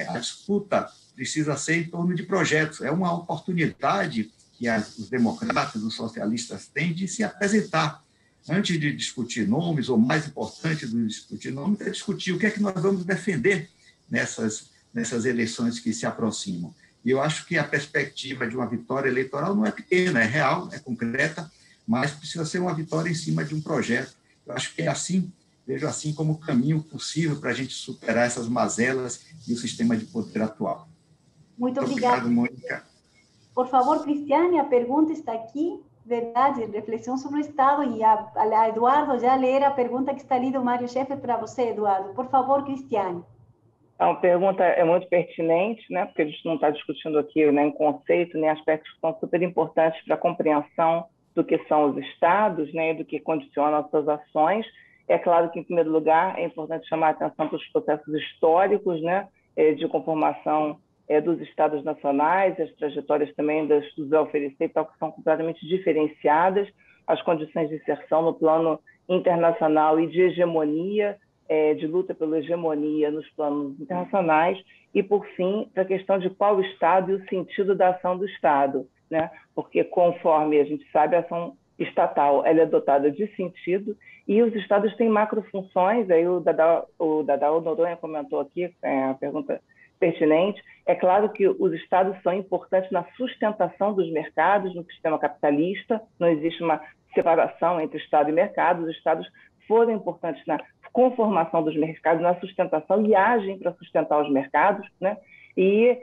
A disputa precisa ser em torno de projetos. É uma oportunidade que os democratas, os socialistas têm de se apresentar. Antes de discutir nomes, ou mais importante do que discutir nomes, é discutir o que é que nós vamos defender nessas eleições que se aproximam. E eu acho que a perspectiva de uma vitória eleitoral não é pequena, é real, é concreta, mas precisa ser uma vitória em cima de um projeto. Eu acho que é assim, vejo assim como o caminho possível para a gente superar essas mazelas e o sistema de poder atual. Muito obrigada. Obrigado, Mônica. Por favor, Cristiane, a pergunta está aqui. Verdade, reflexão sobre o Estado, e a Eduardo já ler a pergunta que está ali do Mário Schaeffer para você, Eduardo. Por favor, Cristiane. A pergunta é muito pertinente, né, porque a gente não está discutindo aqui nem conceito, nem aspectos que são super importantes para a compreensão do que são os Estados, né, e do que condiciona as suas ações. É claro que, em primeiro lugar, é importante chamar a atenção para os processos históricos, né, de conformação dos Estados nacionais, as trajetórias também dos welfare state, que são completamente diferenciadas, as condições de inserção no plano internacional e de hegemonia, de luta pela hegemonia nos planos internacionais, e, por fim, a questão de qual o Estado e o sentido da ação do Estado, né? Porque, conforme a gente sabe, a ação estatal ela é dotada de sentido, e os Estados têm macrofunções, aí o Dadá Noronha comentou aqui, a pergunta pertinente. É claro que os Estados são importantes na sustentação dos mercados no sistema capitalista, não existe uma separação entre Estado e mercado, os Estados foram importantes na conformação dos mercados, na sustentação, e agem para sustentar os mercados, né? E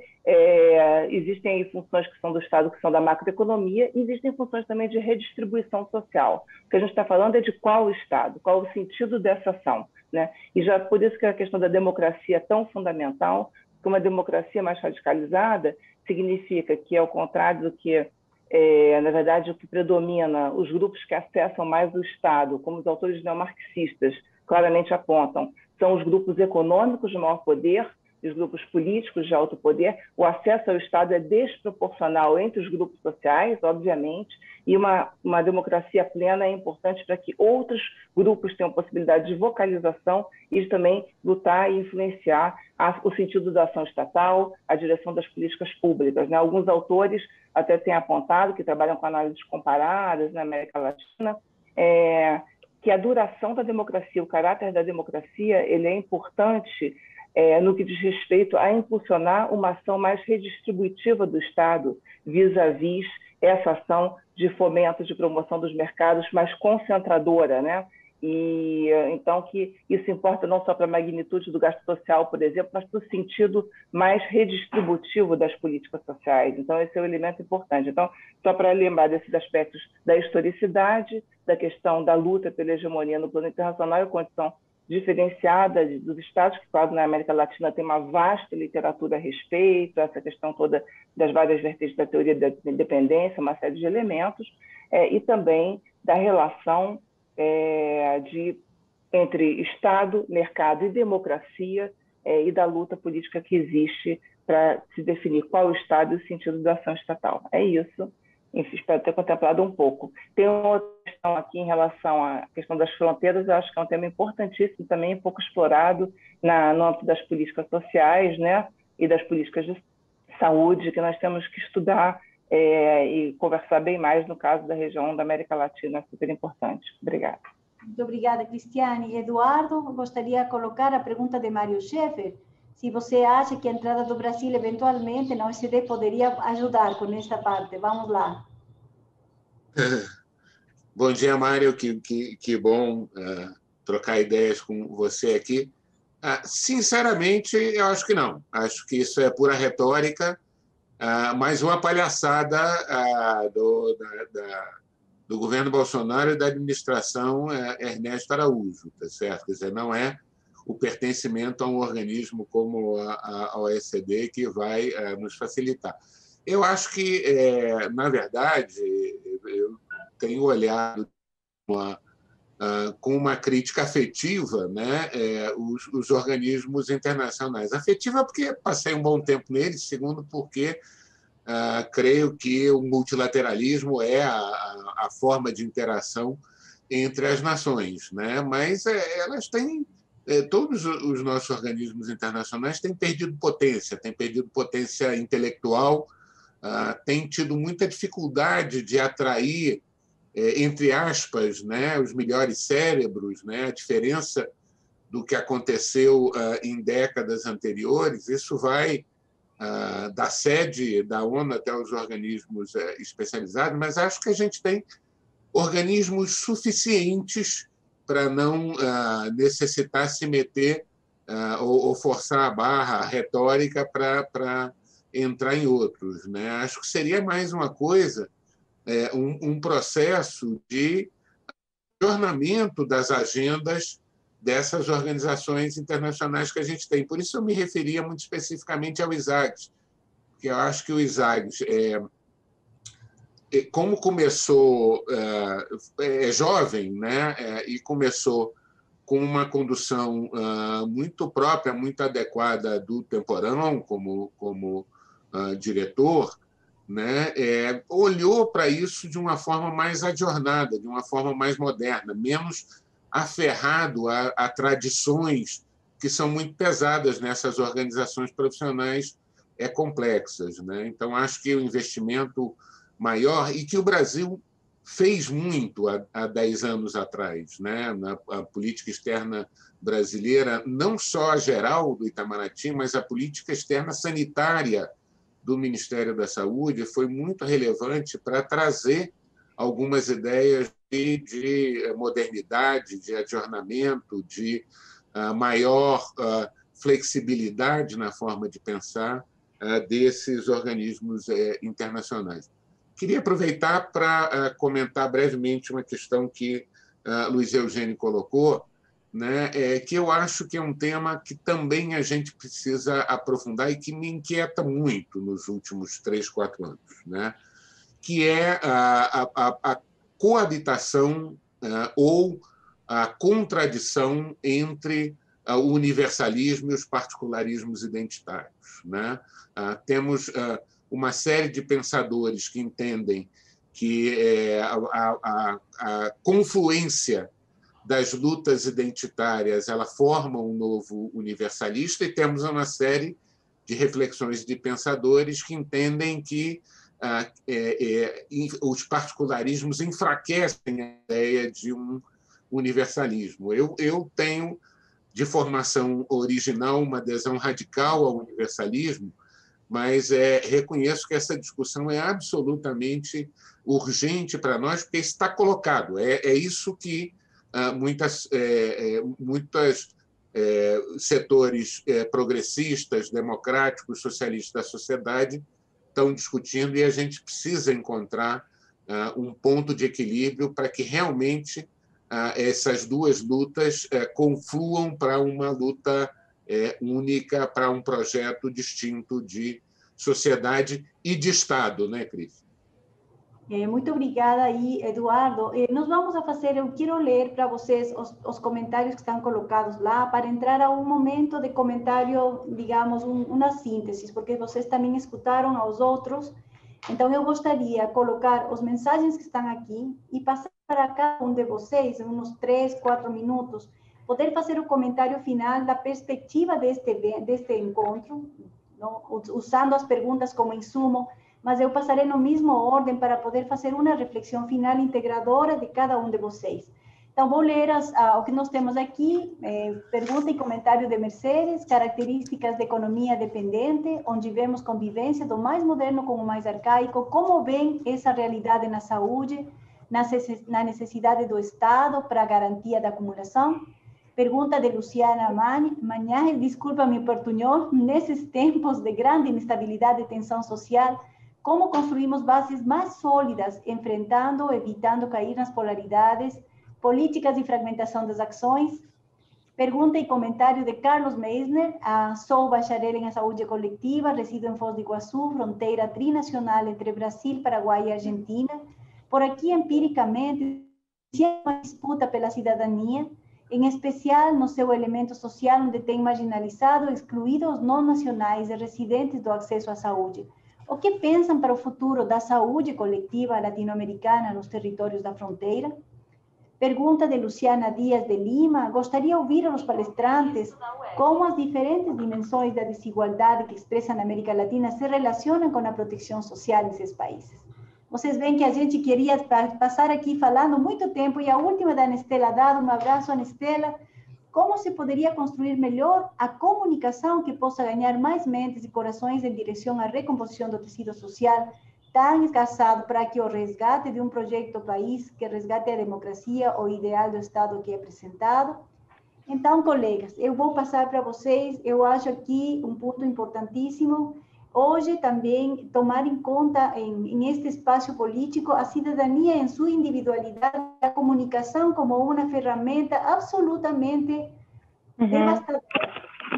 existem aí funções que são do Estado, que são da macroeconomia, e existem funções também de redistribuição social. O que a gente está falando é de qual Estado, qual o sentido dessa ação, né? E já por isso que a questão da democracia é tão fundamental, que uma democracia mais radicalizada significa que, ao contrário do que, na verdade, o que predomina, os grupos que acessam mais o Estado, como os autores neomarxistas claramente apontam, são os grupos econômicos de maior poder, os grupos políticos de alto poder. O acesso ao Estado é desproporcional entre os grupos sociais, obviamente, e uma democracia plena é importante para que outros grupos tenham possibilidade de vocalização e de também lutar e influenciar o sentido da ação estatal, a direção das políticas públicas, né? Alguns autores até têm apontado, que trabalham com análises comparadas na América Latina, que a duração da democracia, o caráter da democracia, ele é importante no que diz respeito a impulsionar uma ação mais redistributiva do Estado, vis-à-vis essa ação de fomento, de promoção dos mercados mais concentradora, né? E então que isso importa não só para a magnitude do gasto social, por exemplo, mas para o sentido mais redistributivo das políticas sociais. Então, esse é um elemento importante. Então, só para lembrar desses aspectos da historicidade, da questão da luta pela hegemonia no plano internacional e a condição diferenciada dos Estados, que, claro, na América Latina tem uma vasta literatura a respeito, essa questão toda das várias vertentes da teoria da independência, uma série de elementos, e também da relação entre Estado, mercado e democracia, e da luta política que existe para se definir qual o Estado e o sentido da ação estatal. É isso. Enfim, espero ter contemplado um pouco. Tem outra questão aqui em relação à questão das fronteiras, eu acho que é um tema importantíssimo, também pouco explorado no âmbito das políticas sociais, né, e das políticas de saúde, que nós temos que estudar e conversar bem mais no caso da região da América Latina, é super importante. Obrigada. Muito obrigada, Cristiane. Eduardo, gostaria de colocar a pergunta de Mário Schaeffer. Se você acha que a entrada do Brasil, eventualmente, na OECD poderia ajudar com essa parte. Vamos lá. Bom dia, Mário. Que bom trocar ideias com você aqui. Sinceramente, eu acho que não. Acho que isso é pura retórica. mas uma palhaçada do governo Bolsonaro e da administração Ernesto Araújo, tá certo? Quer dizer, não é o pertencimento a um organismo como a OECD que vai nos facilitar. Eu acho que, na verdade, eu tenho olhado com uma crítica afetiva, né, os organismos internacionais. Afetiva porque passei um bom tempo neles, segundo porque creio que o multilateralismo é a forma de interação entre as nações, né? Mas elas têm, todos os nossos organismos internacionais têm perdido potência intelectual, têm tido muita dificuldade de atrair, entre aspas, né, os melhores cérebros, né? A diferença do que aconteceu em décadas anteriores, isso vai da sede da ONU até os organismos especializados, mas acho que a gente tem organismos suficientes para não necessitar se meter ou forçar a barra retórica para entrar em outros, né? Acho que seria mais uma coisa, um processo de ajornamento das agendas dessas organizações internacionais que a gente tem. Por isso eu me referia muito especificamente ao ISAGS, porque eu acho que o ISAGS, como começou, é jovem, né, e começou com uma condução muito própria, muito adequada do Temporão como diretor, né, olhou para isso de uma forma mais adjornada, de uma forma mais moderna, menos aferrado a tradições que são muito pesadas nessas organizações profissionais complexas, né? Então, acho que o investimento maior, e que o Brasil fez muito há 10 anos atrás, né? Na política externa brasileira, não só a geral do Itamaraty, mas a política externa sanitária do Ministério da Saúde foi muito relevante para trazer algumas ideias de modernidade, de adjornamento, de maior flexibilidade na forma de pensar desses organismos internacionais. Queria aproveitar para comentar brevemente uma questão que Luiz Eugênio colocou, né, que eu acho que é um tema que também a gente precisa aprofundar e que me inquieta muito nos últimos 3, 4 anos, né, que é a coabitação ou a contradição entre o universalismo e os particularismos identitários, né? Temos uma série de pensadores que entendem que a confluência das lutas identitárias ela forma um novo universalista, e temos uma série de reflexões de pensadores que entendem que os particularismos enfraquecem a ideia de um universalismo. Eu tenho, de formação original, uma adesão radical ao universalismo, mas reconheço que essa discussão é absolutamente urgente para nós, porque está colocado. É isso que muitos setores progressistas, democráticos, socialistas da sociedade estão discutindo, e a gente precisa encontrar um ponto de equilíbrio para que realmente essas duas lutas confluam para uma luta única, para um projeto distinto de sociedade e de Estado, né, Cris? Muito obrigada aí, Eduardo. Nós vamos a fazer, eu quero ler para vocês os comentários que estão colocados lá, para entrar a um momento de comentário, digamos, uma síntese, porque vocês também escutaram aos outros. Então, eu gostaria de colocar as mensagens que estão aqui e passar para cada um de vocês, em uns 3, 4 minutos, poder fazer o comentário final da perspectiva deste encontro, não? Usando as perguntas como insumo, mas eu passarei no mesmo ordem para poder fazer uma reflexão final integradora de cada um de vocês. Então, vou ler o que nós temos aqui, pergunta e comentário de Mercedes, características de economia dependente, onde vemos convivência do mais moderno com o mais arcaico, como vem essa realidade na saúde, na necessidade do Estado para a garantia da acumulação. Pergunta de Luciana Mañaje, desculpa mi portuñol, nesses tempos de grande inestabilidade e tensão social, como construímos bases mais sólidas, enfrentando, evitando cair nas polaridades, políticas de fragmentação das ações? Pergunta e comentário de Carlos Meisner. Sou bacharel em saúde coletiva, resido em Foz do Iguaçu, fronteira trinacional entre Brasil, Paraguai e Argentina. Por aqui, empiricamente, se há uma disputa pela cidadania, em especial no seu elemento social, onde tem marginalizado ou excluído os não nacionais e residentes do acesso à saúde. O que pensam para o futuro da saúde coletiva latino-americana nos territórios da fronteira? Pergunta de Luciana Dias de Lima. Gostaria de ouvir aos palestrantes como as diferentes dimensões da desigualdade que expressa na América Latina se relacionam com a proteção social desses países. Vocês veem que a gente queria passar aqui falando muito tempo, e a última da Anestela Dado. Um abraço, Anestela. Como se poderia construir melhor a comunicação que possa ganhar mais mentes e corações em direção à recomposição do tecido social tão escassado para que o resgate de um projeto país que resgate a democracia, o ideal do Estado que é apresentado? Então, colegas, eu vou passar para vocês, eu acho aqui um ponto importantíssimo. Hoje também tomar em conta, em este espaço político, a cidadania em sua individualidade, a comunicação como uma ferramenta absolutamente devastadora.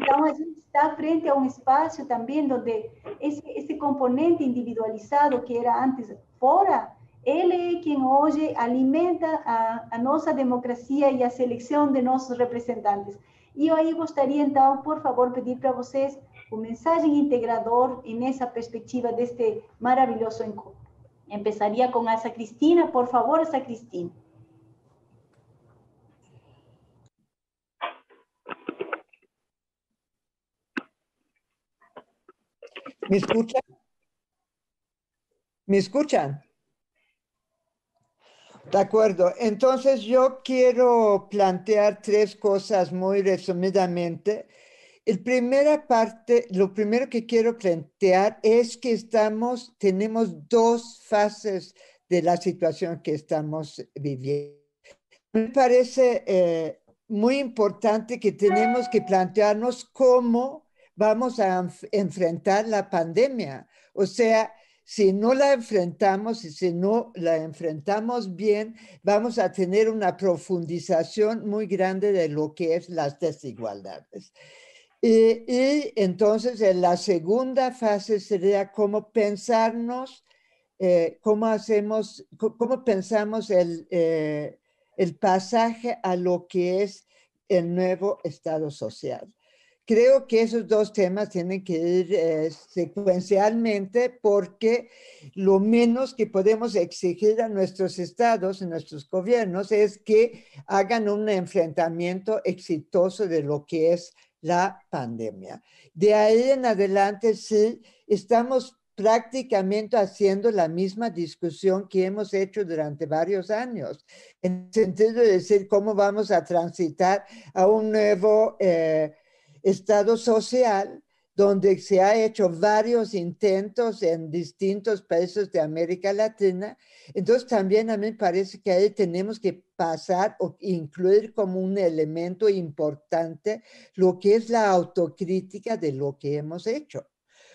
Então, a gente está frente a um espaço também onde esse componente individualizado que era antes fora, ele é quem hoje alimenta a nossa democracia e a seleção de nossos representantes. E eu aí gostaria, então, por favor, pedir para vocês uma mensagem integrador e nessa perspectiva deste maravilhoso encontro. Empezaria com essa Cristina, por favor, essa Cristina. ¿Me escuchan? ¿Me escuchan? De acuerdo. Entonces yo quiero plantear tres cosas muy resumidamente. La primera parte, lo primero que quiero plantear es que tenemos dos fases de la situación que estamos viviendo. Me parece muy importante que tenemos que plantearnos cómo vamos a enfrentar la pandemia. O sea, si no la enfrentamos y si no la enfrentamos bien, vamos a tener una profundización muy grande de lo que es las desigualdades. Y entonces en la segunda fase sería cómo pensarnos, cómo pensamos el pasaje a lo que es el nuevo Estado social. Creo que esos dos temas tienen que ir secuencialmente, porque lo menos que podemos exigir a nuestros estados y nuestros gobiernos es que hagan un enfrentamiento exitoso de lo que es la pandemia. De ahí en adelante, sí, estamos prácticamente haciendo la misma discusión que hemos hecho durante varios años, en el sentido de decir cómo vamos a transitar a un nuevo Estado social, donde se ha hecho varios intentos en distintos países de América Latina. Entonces también a mí me parece que ahí tenemos que pasar o incluir como un elemento importante lo que es la autocrítica de lo que hemos hecho.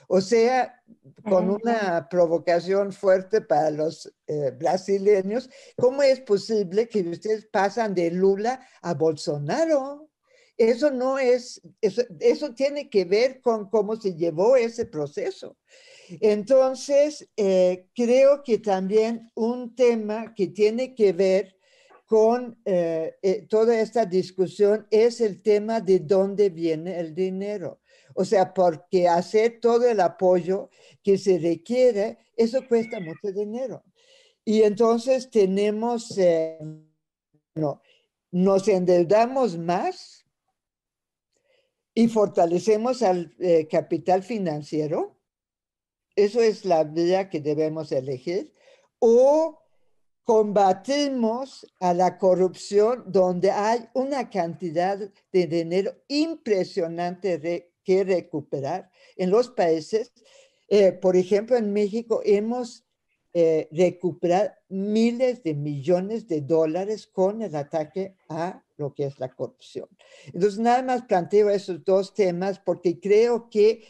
O sea, con una provocación fuerte para los brasileños, ¿cómo es posible que ustedes pasan de Lula a Bolsonaro? Eso no es, eso tiene que ver con cómo se llevó ese proceso. Entonces, creo que también un tema que tiene que ver con toda esta discusión es el tema de dónde viene el dinero. O sea, porque hacer todo el apoyo que se requiere, eso cuesta mucho dinero. Y entonces tenemos, nos endeudamos más y fortalecemos al capital financiero. Eso es la vía que debemos elegir. O combatimos a la corrupción, donde hay una cantidad de dinero impresionante que recuperar en los países. Por ejemplo, en México hemos recuperar miles de millones de dólares con el ataque a lo que es la corrupción. Entonces, nada más planteo esos dos temas porque creo que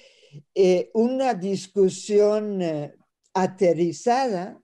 una discusión aterrizada,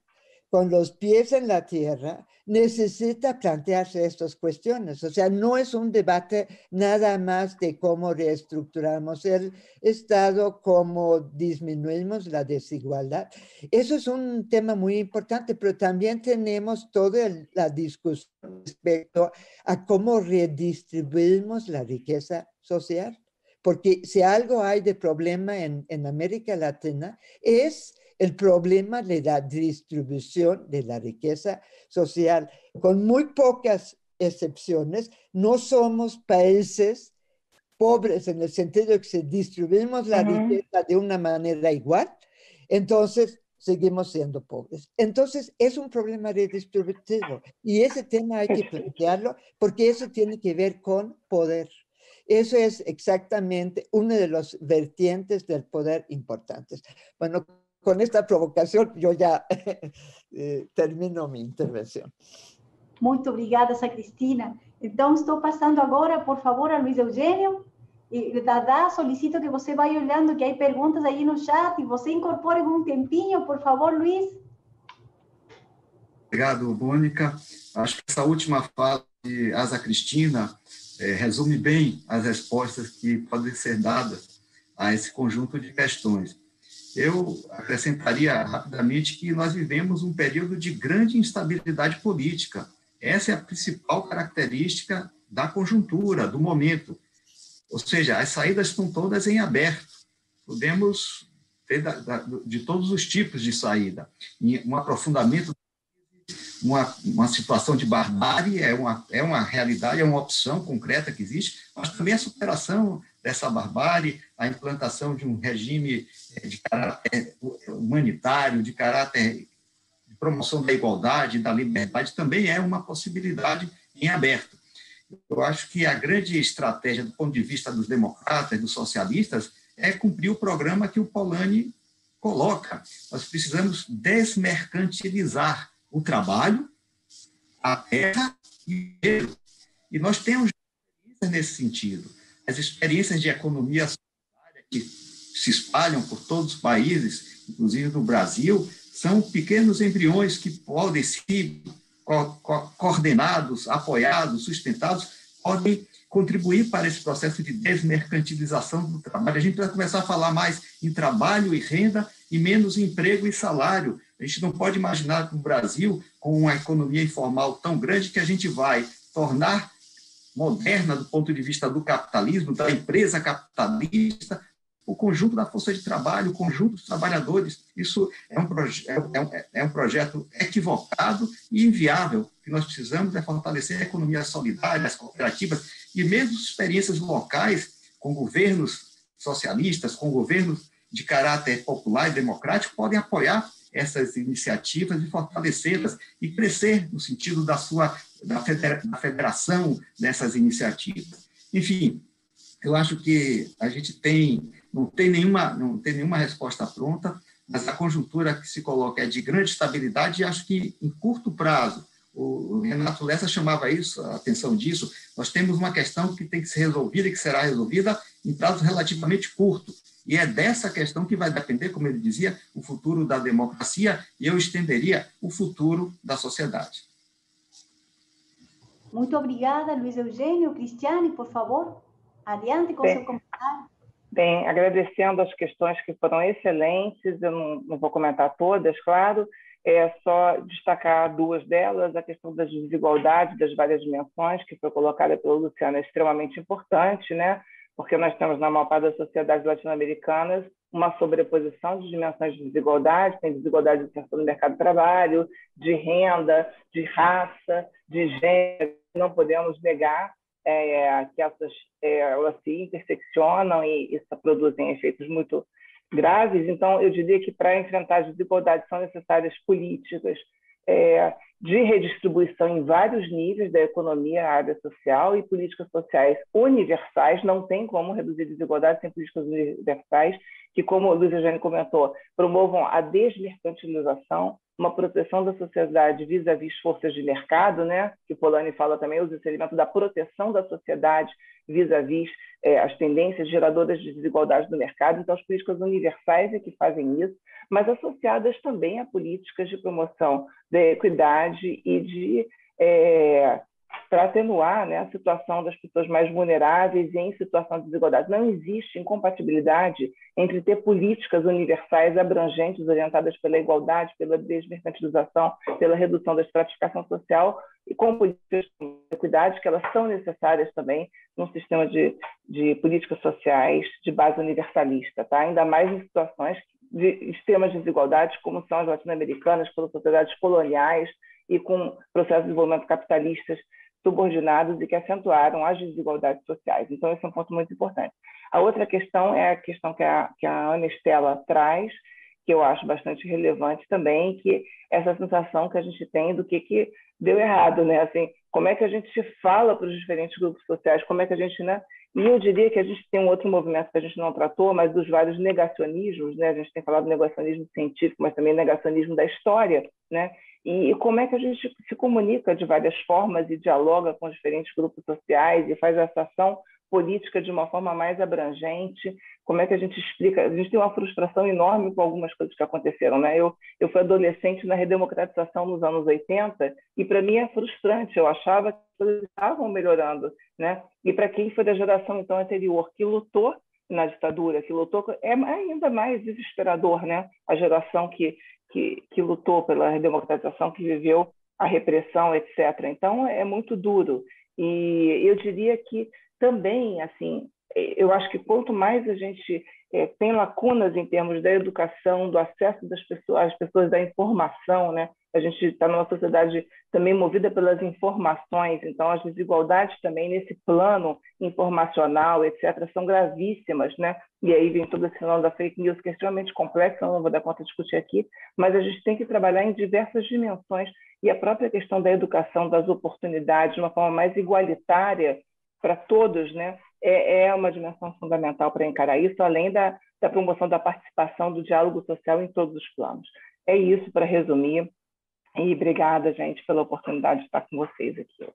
con los pies en la tierra, necesita plantearse estas cuestiones. O sea, no es un debate nada más de cómo reestructuramos el Estado, cómo disminuimos la desigualdad. Eso es un tema muy importante, pero también tenemos toda la discusión respecto a cómo redistribuimos la riqueza social. Porque si algo hay de problema en América Latina es el problema de la distribución de la riqueza social. Con muy pocas excepciones, no somos países pobres en el sentido de que si distribuimos la riqueza de una manera igual, entonces seguimos siendo pobres. Entonces es un problema redistributivo y ese tema hay que plantearlo porque eso tiene que ver con poder. Eso es exactamente uno de los vertientes del poder importantes. Bueno, con esta provocación yo ya termino mi intervenção. Muito obrigada, Cristina. Então, estou passando agora, por favor, a Luiz Eugênio. E, Dada, solicito que você vá olhando, que há perguntas aí no chat, e você incorpore um tempinho, por favor, Luiz. Obrigado, Mônica. Acho que essa última fala de Asa Cristina resume bem as respostas que podem ser dadas a esse conjunto de questões. Eu acrescentaria rapidamente que nós vivemos um período de grande instabilidade política. Essa é a principal característica da conjuntura, do momento. Ou seja, as saídas estão todas em aberto. Podemos ter de todos os tipos de saída. E um aprofundamento, uma situação de barbárie é uma realidade, é uma opção concreta que existe, mas também a superação dessa barbárie, a implantação de um regime de caráter humanitário, de caráter de promoção da igualdade, da liberdade, também é uma possibilidade em aberto. Eu acho que a grande estratégia do ponto de vista dos democratas, dos socialistas, é cumprir o programa que o Polanyi coloca. Nós precisamos desmercantilizar o trabalho, a terra e o dinheiro. E nós temos experiências nesse sentido. As experiências de economia solidária que se espalham por todos os países, inclusive no Brasil, são pequenos embriões que podem ser coordenados, apoiados, sustentados, podem contribuir para esse processo de desmercantilização do trabalho. A gente vai começar a falar mais em trabalho e renda e menos em emprego e salário. A gente não pode imaginar que o Brasil, com uma economia informal tão grande, que a gente vai tornar moderna do ponto de vista do capitalismo, da empresa capitalista, o conjunto da força de trabalho, o conjunto dos trabalhadores. Isso é um projeto equivocado e inviável. O que nós precisamos é fortalecer a economia solidária, as cooperativas, e mesmo experiências locais com governos socialistas, com governos de caráter popular e democrático, podem apoiar essas iniciativas e fortalecê-las e crescer no sentido da federação dessas iniciativas. Enfim, eu acho que a gente não tem nenhuma resposta pronta, mas a conjuntura que se coloca é de grande estabilidade e acho que, em curto prazo, o Renato Lessa chamava a atenção disso, nós temos uma questão que tem que ser resolvida e que será resolvida em prazo relativamente curto. E é dessa questão que vai depender, como ele dizia, o futuro da democracia e eu estenderia o futuro da sociedade. Muito obrigada, Luiz Eugênio. Cristiane, por favor, adiante com seu comentário. Bem, agradecendo as questões que foram excelentes, eu não vou comentar todas, claro, é só destacar duas delas, a questão das desigualdades, das várias dimensões, que foi colocada pelo Luciano, é extremamente importante, né? Porque nós temos na maior parte das sociedades latino-americanas uma sobreposição de dimensões de desigualdade, tem desigualdade de inserção no mercado de trabalho, de renda, de raça, de gênero, não podemos negar que elas se interseccionam e isso produzem efeitos muito graves. Então, eu diria que para enfrentar as desigualdades são necessárias políticas de redistribuição em vários níveis da economia, área social e políticas sociais universais. Não tem como reduzir desigualdades sem políticas universais que, como o Luiz Eugênio comentou, promovam a desmercantilização uma proteção da sociedade vis-à-vis forças de mercado, né? Que o Polanyi fala também, usa esse elemento da proteção da sociedade vis-à-vis as tendências geradoras de desigualdade do mercado. Então, as políticas universais é que fazem isso, mas associadas também a políticas de promoção da equidade e de para atenuar, né, a situação das pessoas mais vulneráveis e em situação de desigualdade. Não existe incompatibilidade entre ter políticas universais abrangentes, orientadas pela igualdade, pela desmercantilização, pela redução da estratificação social, e com políticas de equidade, que elas são necessárias também num sistema de políticas sociais de base universalista, tá? Ainda mais em situações de extremas desigualdades, como são as latino-americanas, pelas sociedades coloniais e com processos de desenvolvimento capitalistas subordinados e que acentuaram as desigualdades sociais. Então, esse é um ponto muito importante. A outra questão é a questão que a Ana Estela traz, que eu acho bastante relevante também, que essa sensação que a gente tem do que deu errado, né? Assim, como é que a gente fala para os diferentes grupos sociais, como é que a gente, né? E eu diria que a gente tem um outro movimento que a gente não tratou, mas dos vários negacionismos, né? A gente tem falado do negacionismo científico, mas também negacionismo da história, né? E como é que a gente se comunica de várias formas e dialoga com os diferentes grupos sociais e faz essa ação política de uma forma mais abrangente, como é que a gente explica? A gente tem uma frustração enorme com algumas coisas que aconteceram, né? Eu fui adolescente na redemocratização nos anos 80 e para mim é frustrante, eu achava que as coisas estavam melhorando, né? E para quem foi da geração então anterior que lutou na ditadura, que lutou, é ainda mais desesperador, né? A geração que lutou pela redemocratização, que viveu a repressão, etc. Então, é muito duro. E eu diria que também, assim, eu acho que quanto mais a gente tem lacunas em termos da educação, do acesso das pessoas, às pessoas da informação, né? A gente está numa sociedade também movida pelas informações, então as desigualdades também nesse plano informacional, etc., são gravíssimas, né? E aí vem todo esse fenômeno da fake news, que é extremamente complexo, eu não vou dar conta de discutir aqui, mas a gente tem que trabalhar em diversas dimensões, e a própria questão da educação, das oportunidades, de uma forma mais igualitária para todos, né? É uma dimensão fundamental para encarar isso, além da promoção da participação, do diálogo social em todos os planos. É isso, para resumir. E obrigada, gente, pela oportunidade de estar com vocês aqui hoje.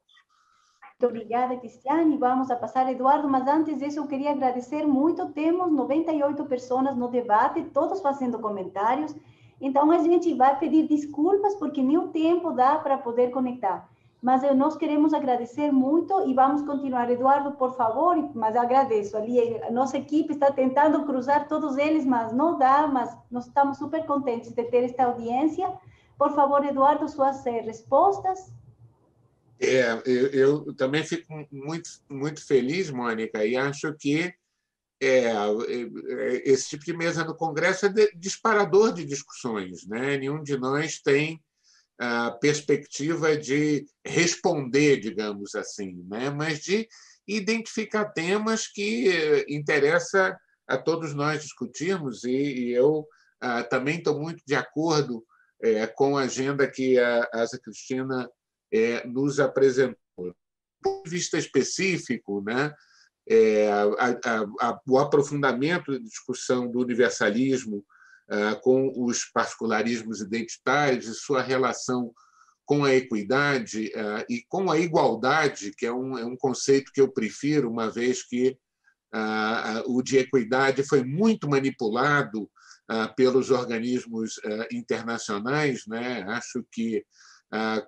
Muito obrigada, Cristiane. Vamos a passar, Eduardo, mas antes disso eu queria agradecer muito. Temos 98 pessoas no debate, todos fazendo comentários. Então, a gente vai pedir desculpas, porque nem o tempo dá para poder conectar. Mas nós queremos agradecer muito e vamos continuar. Eduardo, por favor, mas eu agradeço. Ali a nossa equipe está tentando cruzar todos eles, mas não dá, mas nós estamos super contentes de ter esta audiência. Por favor, Eduardo, suas respostas. Eu também fico muito feliz, Mônica, e acho que esse tipo de mesa no Congresso é disparador de discussões, né? Nenhum de nós tem a perspectiva de responder, digamos assim, né? Mas de identificar temas que interessa a todos nós discutirmos, e eu também estou muito de acordo com a agenda que a Asa Cristina nos apresentou. Do ponto de vista específico, né? O aprofundamento da discussão do universalismo com os particularismos identitários e sua relação com a equidade e com a igualdade, que é um conceito que eu prefiro, uma vez que o de equidade foi muito manipulado pelos organismos internacionais, né? Acho que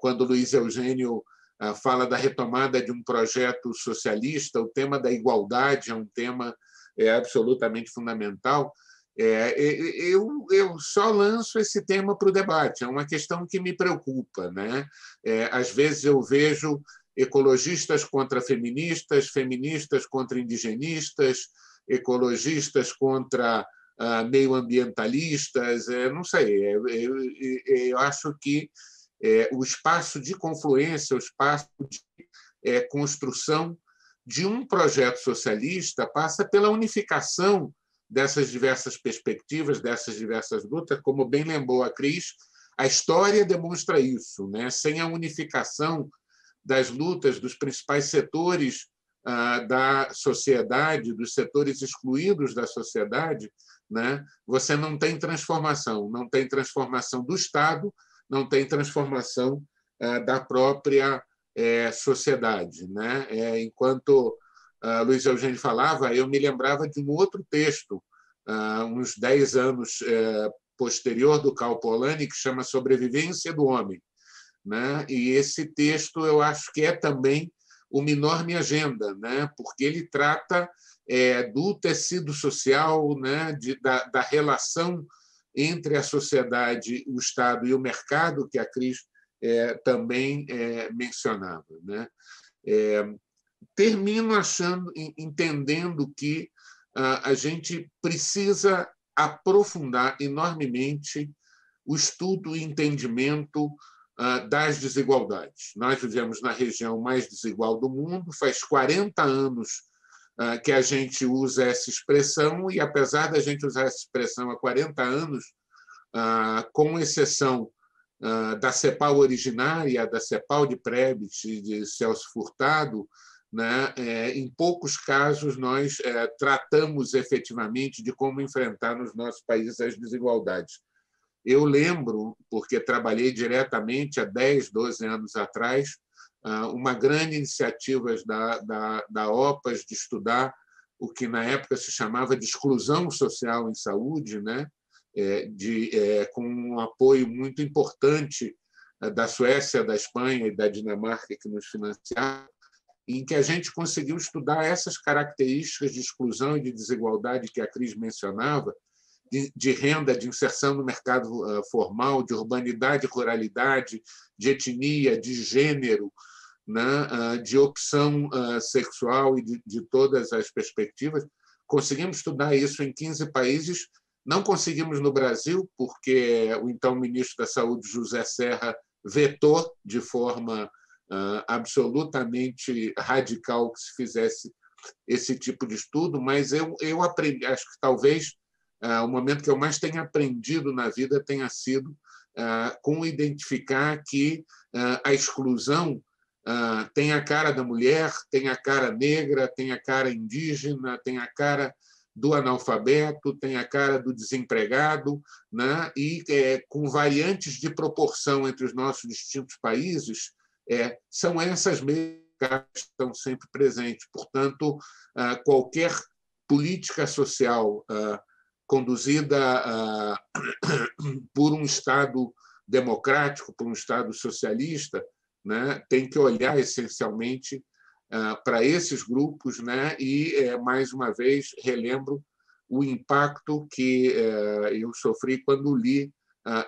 quando Luiz Eugênio fala da retomada de um projeto socialista, o tema da igualdade é um tema absolutamente fundamental. Eu só lanço esse tema para o debate, é uma questão que me preocupa, né? Às vezes eu vejo ecologistas contra feministas, feministas contra indigenistas, ecologistas contra meioambientalistas, não sei, eu acho que o espaço de confluência, o espaço de construção de um projeto socialista passa pela unificação dessas diversas perspectivas, dessas diversas lutas, como bem lembrou a Cris, a história demonstra isso, né? Sem a unificação das lutas dos principais setores da sociedade, dos setores excluídos da sociedade, né? Você não tem transformação do Estado, não tem transformação da própria sociedade, né? Enquanto Luiz Eugênio falava, eu me lembrava de um outro texto, uns 10 anos posterior do Karl Polanyi, que chama Sobrevivência do Homem, né? E esse texto eu acho que é também uma enorme agenda, né? Porque ele trata do tecido social, né? Da relação entre a sociedade, o Estado e o mercado, que a Cris também mencionava, né? Termino entendendo que a gente precisa aprofundar enormemente o estudo e entendimento das desigualdades. Nós vivemos na região mais desigual do mundo, faz 40 anos que a gente usa essa expressão, e apesar da gente usar essa expressão há 40 anos, com exceção da CEPAL originária, da CEPAL de Prebisch e de Celso Furtado, né, em poucos casos nós tratamos efetivamente de como enfrentar nos nossos países as desigualdades. Eu lembro, porque trabalhei diretamente há 10, 12 anos atrás, uma grande iniciativa da OPAS de estudar o que na época se chamava de exclusão social em saúde, né? Com um apoio muito importante da Suécia, da Espanha e da Dinamarca, que nos financiaram, em que a gente conseguiu estudar essas características de exclusão e de desigualdade que a Cris mencionava, de renda, de inserção no mercado formal, de urbanidade e ruralidade, de etnia, de gênero, né, de opção sexual e de todas as perspectivas. Conseguimos estudar isso em 15 países. Não conseguimos no Brasil, porque o então ministro da Saúde, José Serra, vetou de forma absolutamente radical que se fizesse esse tipo de estudo, mas eu aprendi, acho que talvez o momento que eu mais tenha aprendido na vida tenha sido com identificar que a exclusão tem a cara da mulher, tem a cara negra, tem a cara indígena, tem a cara do analfabeto, tem a cara do desempregado, né? E com variantes de proporção entre os nossos distintos países, são essas mesmas que estão sempre presentes. Portanto, qualquer política social conduzida por um Estado democrático, por um Estado socialista, né, tem que olhar essencialmente para esses grupos, né, e, mais uma vez, relembro o impacto que eu sofri quando li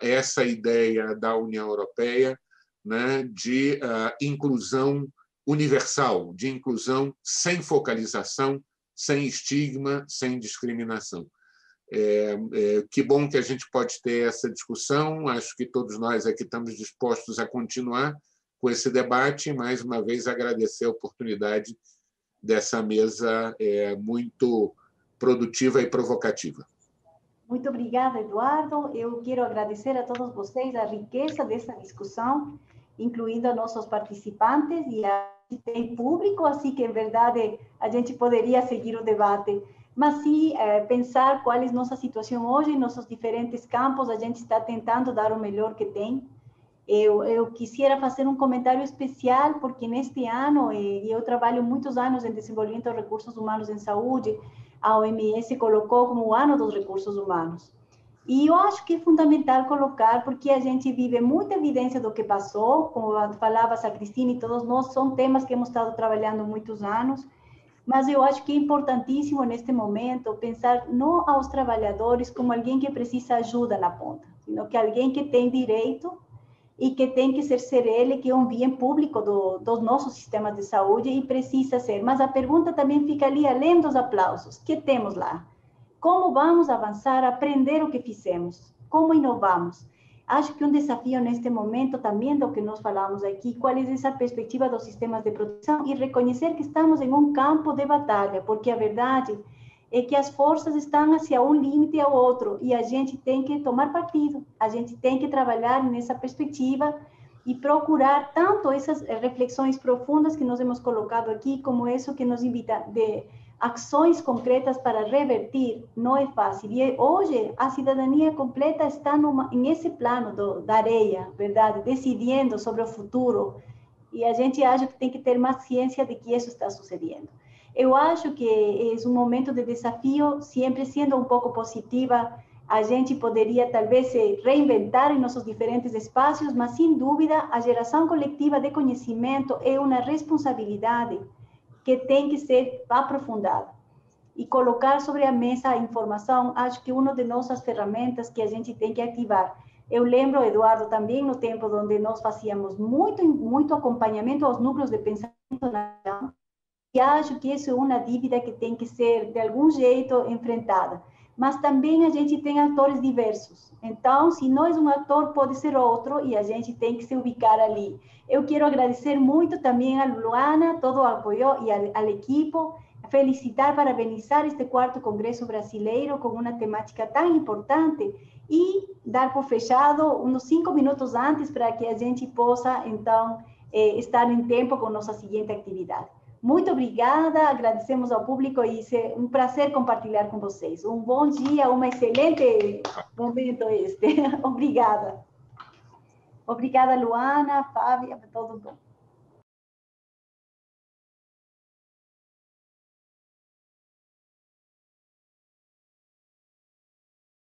essa ideia da União Europeia, né, de inclusão universal, de inclusão sem focalização, sem estigma, sem discriminação. Que bom que a gente pode ter essa discussão. Acho que todos nós aqui estamos dispostos a continuar com esse debate. Mais uma vez, agradecer a oportunidade dessa mesa muito produtiva e provocativa. Muito obrigada, Eduardo. Eu quero agradecer a todos vocês a riqueza dessa discussão, incluindo a nossos participantes e em público, assim que, em verdade, a gente poderia seguir o debate. Mas sim, pensar qual é a nossa situação hoje, em nossos diferentes campos, a gente está tentando dar o melhor que tem. Eu quisiera fazer um comentário especial, porque neste ano, eu trabalho muitos anos em desenvolvimento de recursos humanos em saúde, a OMS colocou como o ano dos recursos humanos. E eu acho que é fundamental colocar, porque a gente vive muita evidência do que passou, como falava a Cristina e todos nós, são temas que hemos estado trabalhando há muitos anos, mas eu acho que é importantíssimo neste momento pensar não aos trabalhadores como alguém que precisa ajuda na ponta, sino que alguém que tem direito e que tem que ser ele, que é um bem público dos nossos sistemas de saúde e precisa ser. Mas a pergunta também fica ali, além dos aplausos, que temos lá? Como vamos avançar, aprender o que fizemos? Como inovamos? Acho que um desafio neste momento também do que nós falamos aqui, qual é essa perspectiva dos sistemas de proteção e reconhecer que estamos em um campo de batalha, porque a verdade é que as forças estão hacia um limite ao outro e a gente tem que tomar partido, a gente tem que trabalhar nessa perspectiva e procurar tanto essas reflexões profundas que nós hemos colocado aqui, como isso que nos invita de ações concretas para revertir não é fácil. E hoje a cidadania completa está em esse plano da areia, verdade? Decidindo sobre o futuro. E a gente acha que tem que ter mais ciência de que isso está sucedendo. Eu acho que é um momento de desafio, sempre sendo um pouco positiva. A gente poderia, talvez, se reinventar em nossos diferentes espaços, mas, sem dúvida, a geração coletiva de conhecimento é uma responsabilidade que tem que ser aprofundada. E colocar sobre a mesa a informação, acho que é uma de nossas ferramentas que a gente tem que ativar. Eu lembro, Eduardo, também no tempo onde nós fazíamos muito acompanhamento aos núcleos de pensamento nacional, e acho que isso é uma dívida que tem que ser, de algum jeito, enfrentada. Mas também a gente tem atores diversos. Então, se não é um ator, pode ser outro, e a gente tem que se ubicar ali. Eu quero agradecer muito também a Luana, todo o apoio, e à equipe, felicitar, parabenizar este 4º Congresso Brasileiro com uma temática tão importante, e dar por fechado uns 5 minutos antes para que a gente possa, então, estar em tempo com nossa seguinte atividade. Muito obrigada, agradecemos ao público e é um prazer compartilhar com vocês. Um bom dia, um excelente momento este. Obrigada. Obrigada, Luana, Fábio, todo mundo.